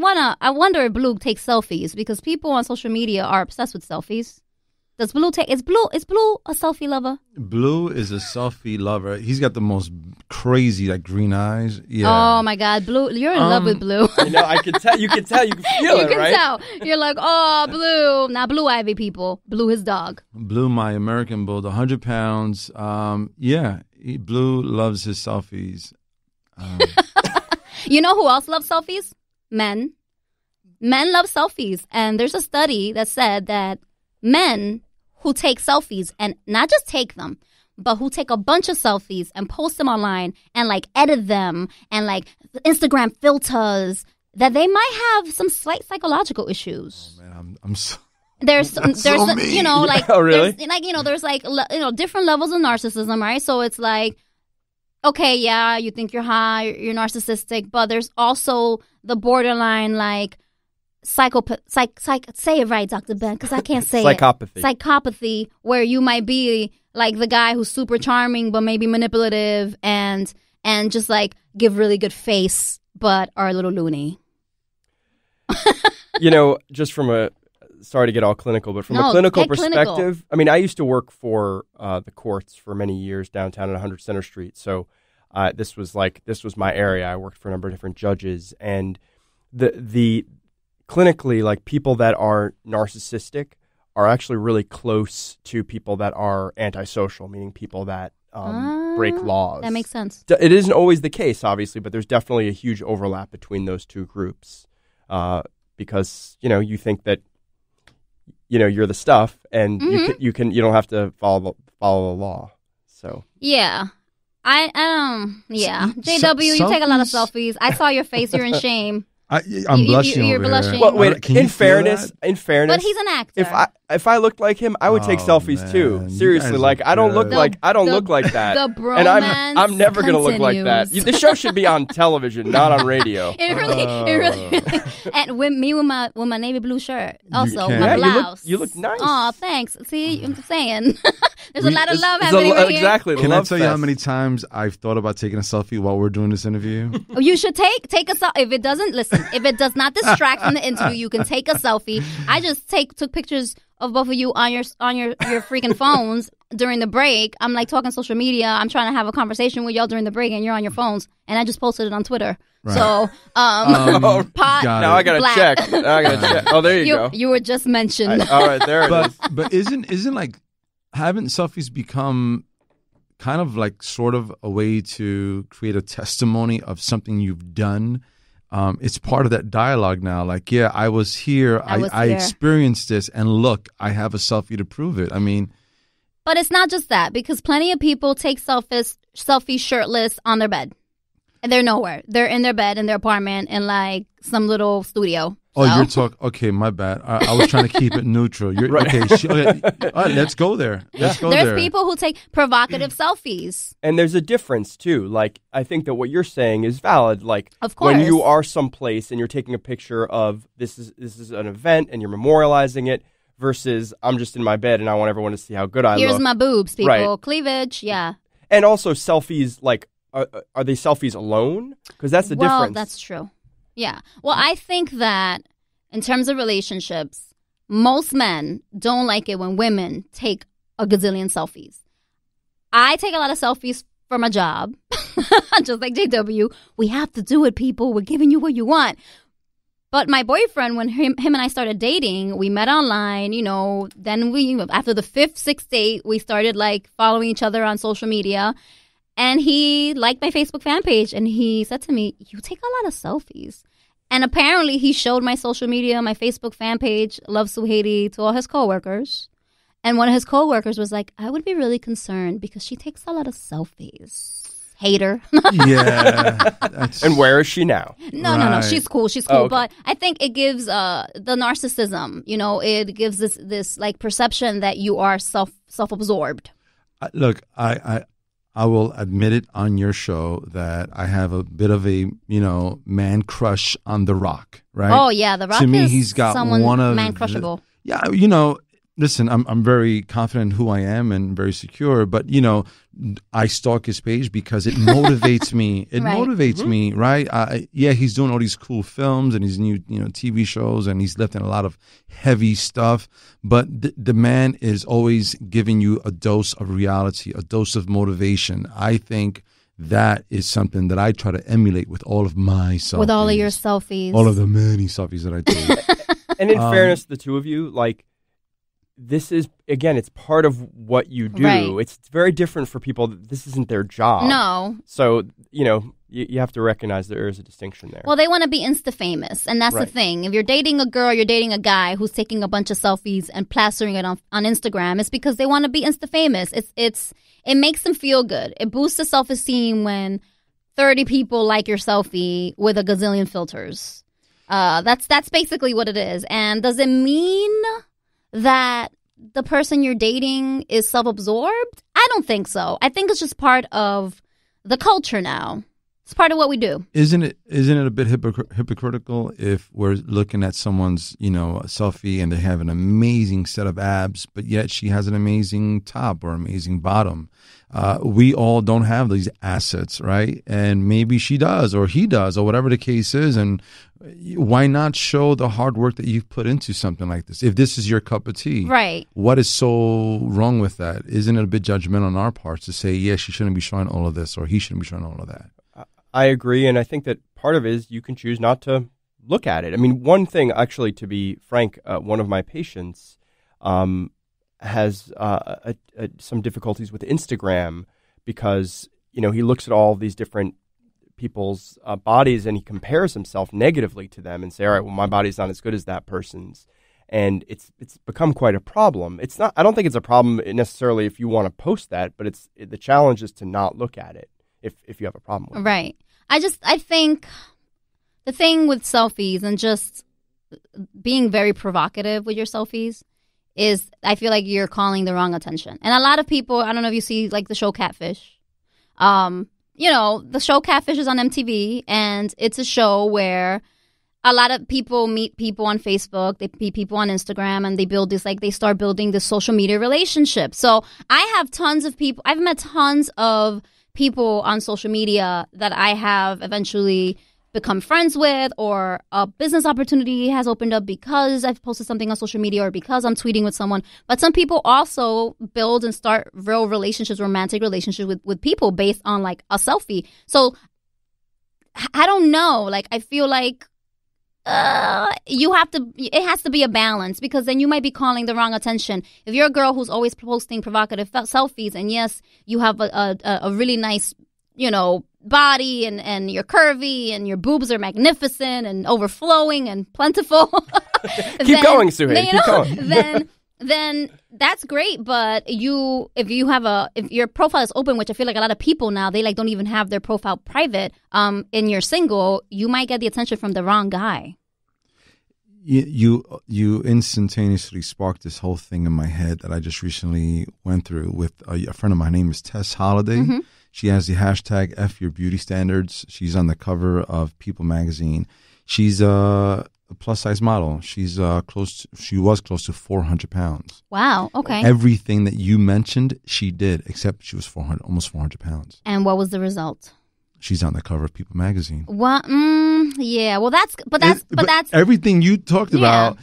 wonder if Blue takes selfies, because people on social media are obsessed with selfies. Does Blue take? Is Blue a selfie lover? Blue is a selfie lover. He's got the most crazy green eyes. Yeah. Oh my God, Blue! You're in love with Blue. I can tell. You can feel it, right? You can tell. You're like, oh, Blue. Now, Blue Ivy people. Blue, his dog. Blue, my American Bulldog, 100 pounds. Blue loves his selfies. You know who else loves selfies? Men. Men love selfies, and there's a study that said that men who take selfies, and not just take them, but who take a bunch of selfies and post them online and edit them and Instagram filters, that they might have some slight psychological issues. Oh man, I'm so. There's so mean. Oh, really? There's different levels of narcissism, right? So it's okay, yeah, you think you're high, you're narcissistic, but there's also the borderline say it right, Dr. Ben, because I can't say Psychopathy. Psychopathy, where you might be the guy who's super charming but maybe manipulative and just give really good face but are a little loony. Just from sorry to get all clinical, but from a clinical perspective, I mean, I used to work for the courts for many years downtown at 100 Center Street. So this was my area. I worked for a number of different judges, and the clinically, people that are narcissistic are actually really close to people that are antisocial, meaning people that break laws. That makes sense. It isn't always the case, obviously, but there's definitely a huge overlap between those two groups because, you think that, you're the stuff and you don't have to follow the law. So yeah. Yeah. JW, you take a lot of selfies. I saw your face. You're in shame. I'm blushing you're over blushing. here. Well, wait. In fairness, But he's an actor. if I looked like him, I would take selfies man. too. You Seriously, guys like are I don't look good. like that. The bromance And I'm never gonna look like that. continues. The show should be on television, not on radio. It really. And with me with my navy blue shirt, also can't. my Yeah, blouse. you look nice. Oh, thanks. See, I'm just saying. There's a lot of love happening right here. Exactly. the Can I love tell you how fest. many times I've thought about taking a selfie while we're doing this interview? Oh, you should take a selfie. If it does not distract from the interview, you can take a selfie. I just took pictures of both of you on your freaking phones during the break. I'm like talking social media. I'm trying to have a conversation with y'all during the break, and you're on your phones. And I just posted it on Twitter. Right. So, got Now I gotta black. check. Now I gotta check. Oh, there you go. You were just mentioned. All right, there it is. But isn't like haven't selfies become kind of like sort of a way to create a testimony of something you've done? It's part of that dialogue now. Like, yeah, I was here. I experienced this, and look, I have a selfie to prove it. I mean, But it's not just that, because plenty of people take selfies shirtless on their bed. And they're nowhere. They're in their bed, in their apartment, in like some little studio. oh, So- you're talking. Okay, my bad. I was trying to keep it neutral. You're Right. okay. All right, let's go there. Let's go there. There's people who take provocative selfies. And there's a difference too. Like I think that what you're saying is valid. Like Of course. when you are someplace and you're taking a picture of this is an event and you're memorializing it versus I'm just in my bed and I want everyone to see how good I Here's look. my boobs, people. Right. Cleavage, yeah. And also selfies. Like are they selfies alone? Because that's the Well, difference. that's true. Yeah. Well, I think that in terms of relationships, most men don't like it when women take a gazillion selfies. I take a lot of selfies for my job, just like JW. We have to do it, people. We're giving you what you want. But my boyfriend, when him and I started dating, we met online, then after the 5th, 6th date, we started like following each other on social media. And he liked my Facebook fan page, and he said to me, you take a lot of selfies. And apparently he showed my social media, my Facebook fan page, Love Suhaiti, to all his coworkers. And one of his coworkers was like, I would be really concerned because she takes a lot of selfies. Hater. Yeah. And where is she now? No. Right. She's cool. Oh, okay. But I think it gives the narcissism, it gives this like perception that you are self-absorbed. Look, I will admit it on your show that I have a bit of a, man crush on The Rock, right? Oh, yeah. The Rock To me, is he's got someone one of man-crushable. Listen, I'm very confident in who I am and very secure, but, I stalk his page because it motivates me. It Right. motivates me, right? He's doing all these cool films and these new, TV shows, and he's lifting a lot of heavy stuff. But the man is always giving you a dose of reality, a dose of motivation. I think that is something that I try to emulate with all of my selfies. With all of your selfies. All of the many selfies that I take. And in fairness to the two of you, like this is again, it's part of what you do. Right. It's very different for people. This isn't their job. No. So you have to recognize there is a distinction there. Well, they want to be Insta-famous, and that's the Right. thing. If you're dating a girl, you're dating a guy who's taking a bunch of selfies and plastering it on Instagram, it's because they want to be Insta-famous. It makes them feel good. It boosts the self-esteem when 30 people like your selfie with a gazillion filters. That's basically what it is. And does it mean that the person you're dating is self-absorbed? I don't think so. I think it's just part of the culture now. It's part of what we do. Isn't it a bit hypocritical if we're looking at someone's, a selfie and they have an amazing set of abs, but yet she has an amazing top or amazing bottom? We all don't have these assets, right? And maybe she does or he does or whatever the case is. And why not show the hard work that you've put into something like this? If this is your cup of tea, Right. what is so wrong with that? Isn't it a bit judgmental on our parts to say, yeah, she shouldn't be showing all of this or he shouldn't be showing all of that? I agree, and I think that part of it is you can choose not to look at it. I mean, one thing, actually, to be frank, one of my patients has some difficulties with Instagram because, he looks at all these different people's bodies and he compares himself negatively to them and say, all right, well, my body's not as good as that person's. And it's become quite a problem. It's not. I don't think it's a problem necessarily if you want to post that, but the challenge is to not look at it. if you have a problem with it. Right. I think the thing with selfies and just being very provocative with your selfies is I feel like you're calling the wrong attention. And a lot of people, I don't know if you see like the show Catfish. The show Catfish is on MTV, and it's a show where a lot of people meet people on Facebook, they meet people on Instagram, and they start building this social media relationship. So I have tons of people, I've met tons of people on social media that I have eventually become friends with, or a business opportunity has opened up because I've posted something on social media or because I'm tweeting with someone. But some people also build and start real relationships, romantic relationships with people based on like a selfie. So I don't know. Like, I feel like it has to be a balance, because then you might be calling the wrong attention. If you're a girl who's always posting provocative selfies, and yes, you have a really nice, body, and you're curvy and your boobs are magnificent and overflowing and plentiful. Keep going, Suhail. Keep going. Then that's great. But if your profile is open, which I feel like a lot of people now, they like don't even have their profile private, and you're single, you might get the attention from the wrong guy. You instantaneously sparked this whole thing in my head that I just recently went through with a friend of mine. Her name is Tess Holiday. Mm-hmm. She has the hashtag F Your Beauty Standards. She's on the cover of People magazine. She's a plus size model. She was close to 400 pounds. Wow. Okay. Everything that you mentioned, she did, except she was almost 400 pounds. And what was the result? She's on the cover of People magazine. What? Yeah. Well, that's everything you talked about.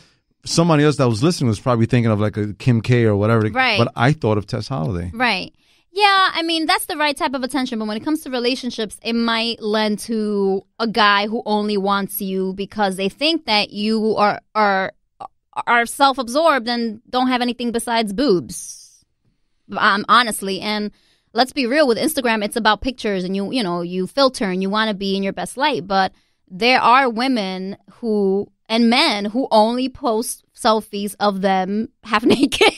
Somebody else that was listening was probably thinking of like a Kim K or whatever. Right. But I thought of Tess Holiday. Right. Yeah, I mean, that's the right type of attention. But when it comes to relationships, it might lend to a guy who only wants you because they think that you are self-absorbed and don't have anything besides boobs. Honestly. And let's be real, with Instagram, it's about pictures, and you filter and you want to be in your best light. But there are women and men who only post selfies of them half naked.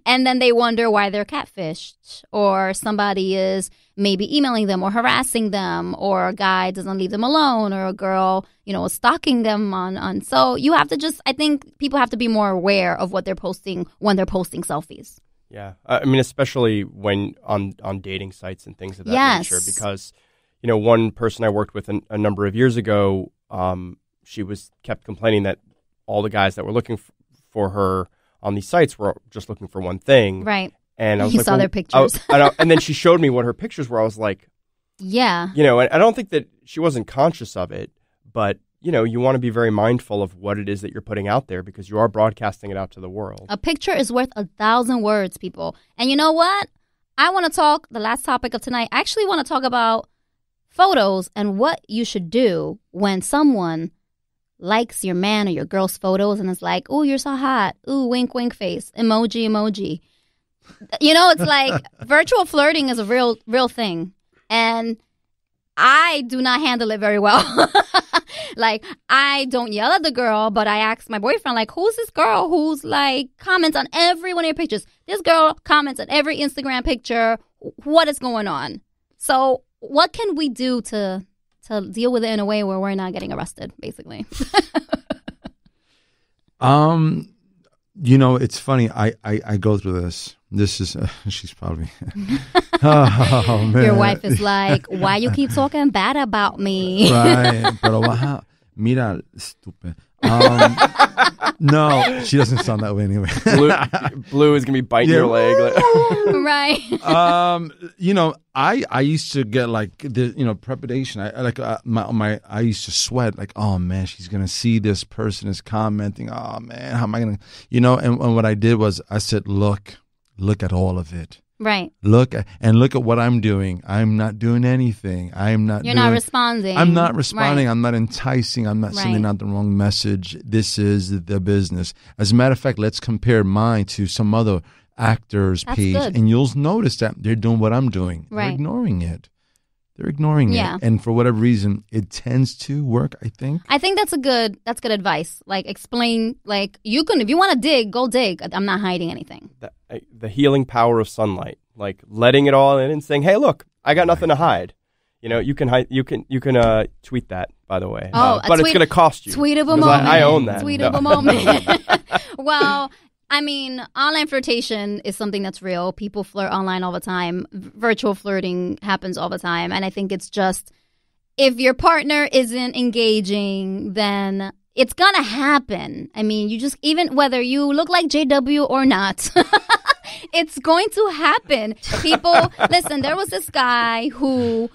And then they wonder why they're catfished, or somebody is maybe emailing them or harassing them, or a guy doesn't leave them alone, or a girl, is stalking them on. So you have to I think people have to be more aware of what they're posting when they're posting selfies. Yeah. I mean, especially when on dating sites and things of that nature, because, one person I worked with a number of years ago, she kept complaining that all the guys that were looking for her on these sites were just looking for one thing. Right. And I was you saw their pictures. And then she showed me what her pictures were. I was like, yeah. And I don't think that she wasn't conscious of it, but, you want to be very mindful of what it is that you're putting out there, because you are broadcasting it out to the world. A picture is worth 1,000 words, people. And you know what? I want to talk, the last topic of tonight, I actually want to talk about photos and what you should do when someone likes your man or your girl's photos and is like, "Ooh, you're so hot. Ooh, wink, wink face. Emoji." It's like virtual flirting is a real thing. And I do not handle it very well. Like, I don't yell at the girl, but I ask my boyfriend, like, who's this girl who's like comments on every one of your pictures? This girl comments on every Instagram picture. What is going on? So what can we do to deal with it in a way where we're not getting arrested, basically? It's funny. I go through this. This is, she's probably, oh, man. Your wife is like, why you keep talking bad about me? Right. Pero baja, mira, stupid. No, she doesn't sound that way anyway. Blue is going to be biting your leg. Right. I used to get like the trepidation. I used to sweat like, oh man, she's gonna see this person is commenting. Oh man, how am I gonna and what I did was I said, look at all of it. Right. Look at what I'm doing. I'm not doing anything. You're not responding. I'm not responding. Right. I'm not enticing. I'm not sending out the wrong message. This is the business. As a matter of fact, let's compare mine to some other actors' page, and you'll notice that they're doing what I'm doing. Right. They're ignoring it. And for whatever reason, it tends to work, I think. I think that's good advice. Like, explain, like, if you want to dig, go dig. I'm not hiding anything. The healing power of sunlight, like letting it all in and saying, hey, look, I got nothing to hide. You can hide. You can tweet that, by the way. But it's going to cost you. Tweetable moment. I own that. Tweetable moment. Well, I mean, online flirtation is something that's real. People flirt online all the time. Virtual flirting happens all the time. And I think it's just, if your partner isn't engaging, then it's going to happen. I mean, even whether you look like JW or not, it's going to happen. People, listen, there was this guy who,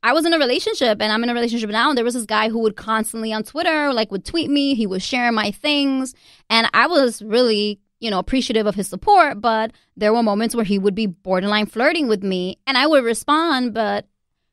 I was in a relationship, and I'm in a relationship now, and there was this guy who would constantly on Twitter, would tweet me. He would share my things, and I was really, appreciative of his support, but there were moments where he would be borderline flirting with me, and I would respond, but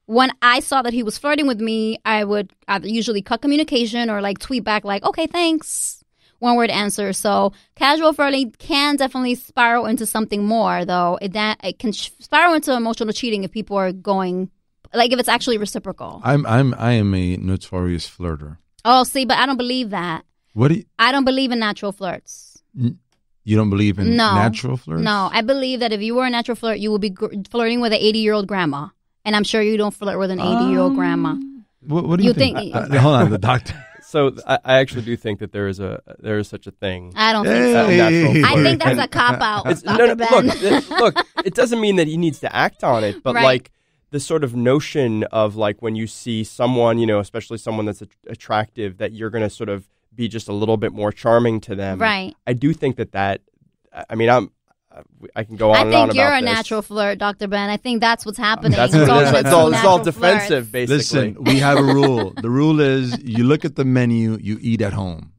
when I saw that he was flirting with me, I would either usually cut communication or tweet back okay, thanks. One word answer. So casual flirting can definitely spiral into something more, though. It can spiral into emotional cheating if people are going, if it's actually reciprocal. I am a notorious flirter. Oh, see, but I don't believe that. I don't believe in natural flirts. You don't believe in natural flirts? No, I believe that if you were a natural flirt, you would be flirting with an 80-year-old grandma. And I'm sure you don't flirt with an 80-year-old grandma. What do you think? Hold on, the doctor. So I actually do think that there is such a thing. I don't think so. I think that's a cop-out, Dr. Ben. Look, it doesn't mean that he needs to act on it, but the sort of notion of when you see someone, especially someone that's attractive, that you're going to sort of be just a little bit more charming to them. Right. I do think that, I mean, I can go on and on about this. I think you're a natural flirt, Dr. Ben. I think that's what's happening. That's what it is. It's all defensive, basically. Listen, we have a rule. The rule is you look at the menu, you eat at home.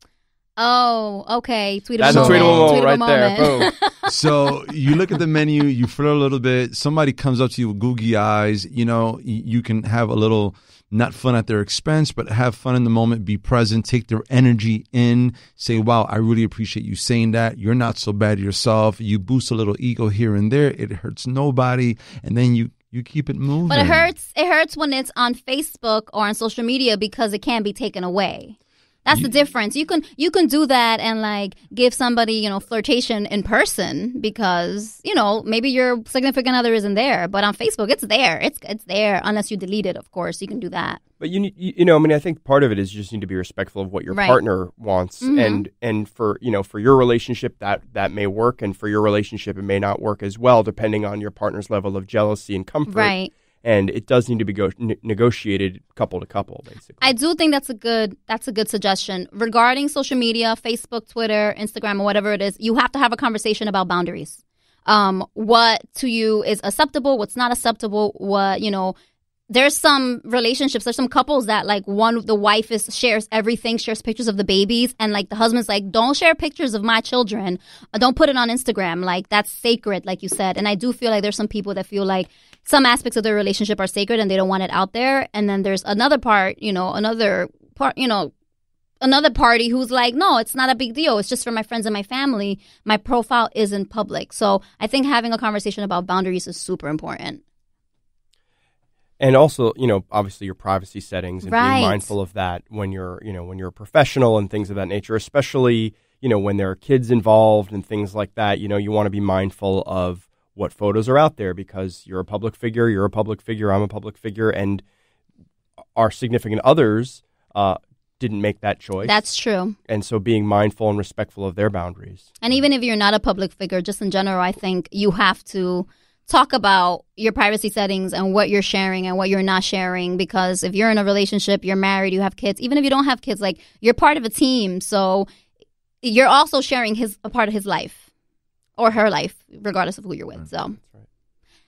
Oh, okay. Tweetable That's moment. a tweetable moment right there. Boom. So you look at the menu, you flirt a little bit. Somebody comes up to you with googly eyes. You can have a little, not fun at their expense, but have fun in the moment, be present, take their energy in, say, wow, I really appreciate you saying that. You're not so bad yourself. You boost a little ego here and there. It hurts nobody. And then you keep it moving. But it hurts when it's on Facebook or on social media because it can be taken away. That's the difference. You can do that and give somebody, flirtation in person because, maybe your significant other isn't there. But on Facebook, it's there. It's there unless you delete it, of course. You can do that. But I think part of it is you just need to be respectful of what your partner wants, and for your relationship that may work, and for your relationship it may not work as well, depending on your partner's level of jealousy and comfort. Right. And it does need to be negotiated couple to couple, basically. I do think that's a good suggestion. Regarding social media, Facebook, Twitter, Instagram, or whatever it is, you have to have a conversation about boundaries. What to you is acceptable, what's not acceptable, what, there's some relationships, there's some couples that the wife shares everything, shares pictures of the babies, and the husband's don't share pictures of my children, don't put it on Instagram, that's sacred, like you said. And I do feel there's some people that feel some aspects of their relationship are sacred and they don't want it out there. And then there's another party who's no, it's not a big deal. It's just for my friends and my family. My profile isn't public. So I think having a conversation about boundaries is super important. And also, obviously your privacy settings and being mindful of that when you're a professional and things of that nature, especially, when there are kids involved and things like that, you want to be mindful of what photos are out there because you're a public figure, I'm a public figure, and our significant others didn't make that choice. That's true. And so being mindful and respectful of their boundaries. And even if you're not a public figure, just in general, I think you have to talk about your privacy settings and what you're sharing and what you're not sharing, because if you're in a relationship, you're married, you have kids, even if you don't have kids, you're part of a team. So you're also sharing a part of his life or her life, regardless of who you're with. So, that's right.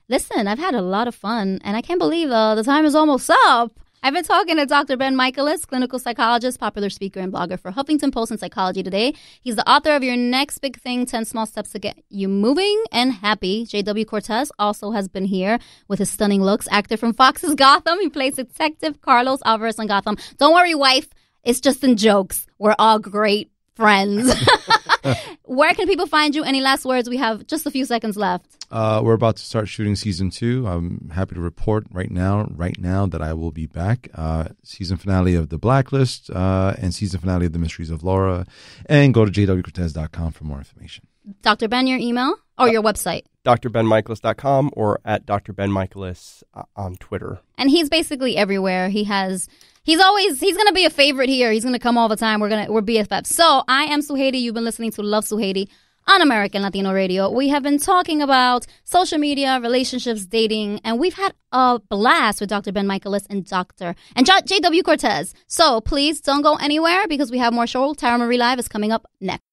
Listen, I've had a lot of fun, and I can't believe the time is almost up. I've been talking to Dr. Ben Michaelis, clinical psychologist, popular speaker, and blogger for Huffington Post and Psychology Today. He's the author of Your Next Big Thing, 10 Small Steps to Get You Moving and Happy. J.W. Cortez also has been here with his stunning looks. Actor from Fox's Gotham. He plays Detective Carlos Alvarez on Gotham. Don't worry, wife. It's just in jokes. We're all great friends. Where can people find you? Any last words? We have just a few seconds left. We're about to start shooting season 2. I'm happy to report right now that I will be back. Season finale of The Blacklist and season finale of The Mysteries of Laura. And go to jwcortez.com for more information. Dr. Ben, your email or your website? drbenmichaelis.com or at drbenmichaelis on Twitter. And he's basically everywhere. He's going to be a favorite here. He's going to come all the time. We're BFFs. So I am Suheidi. You've been listening to Love Suheidi on American Latino Radio. We have been talking about social media, relationships, dating, and we've had a blast with Dr. Ben Michaelis and J.W. Cortez. So please don't go anywhere because we have more show. Tara Marie Live is coming up next.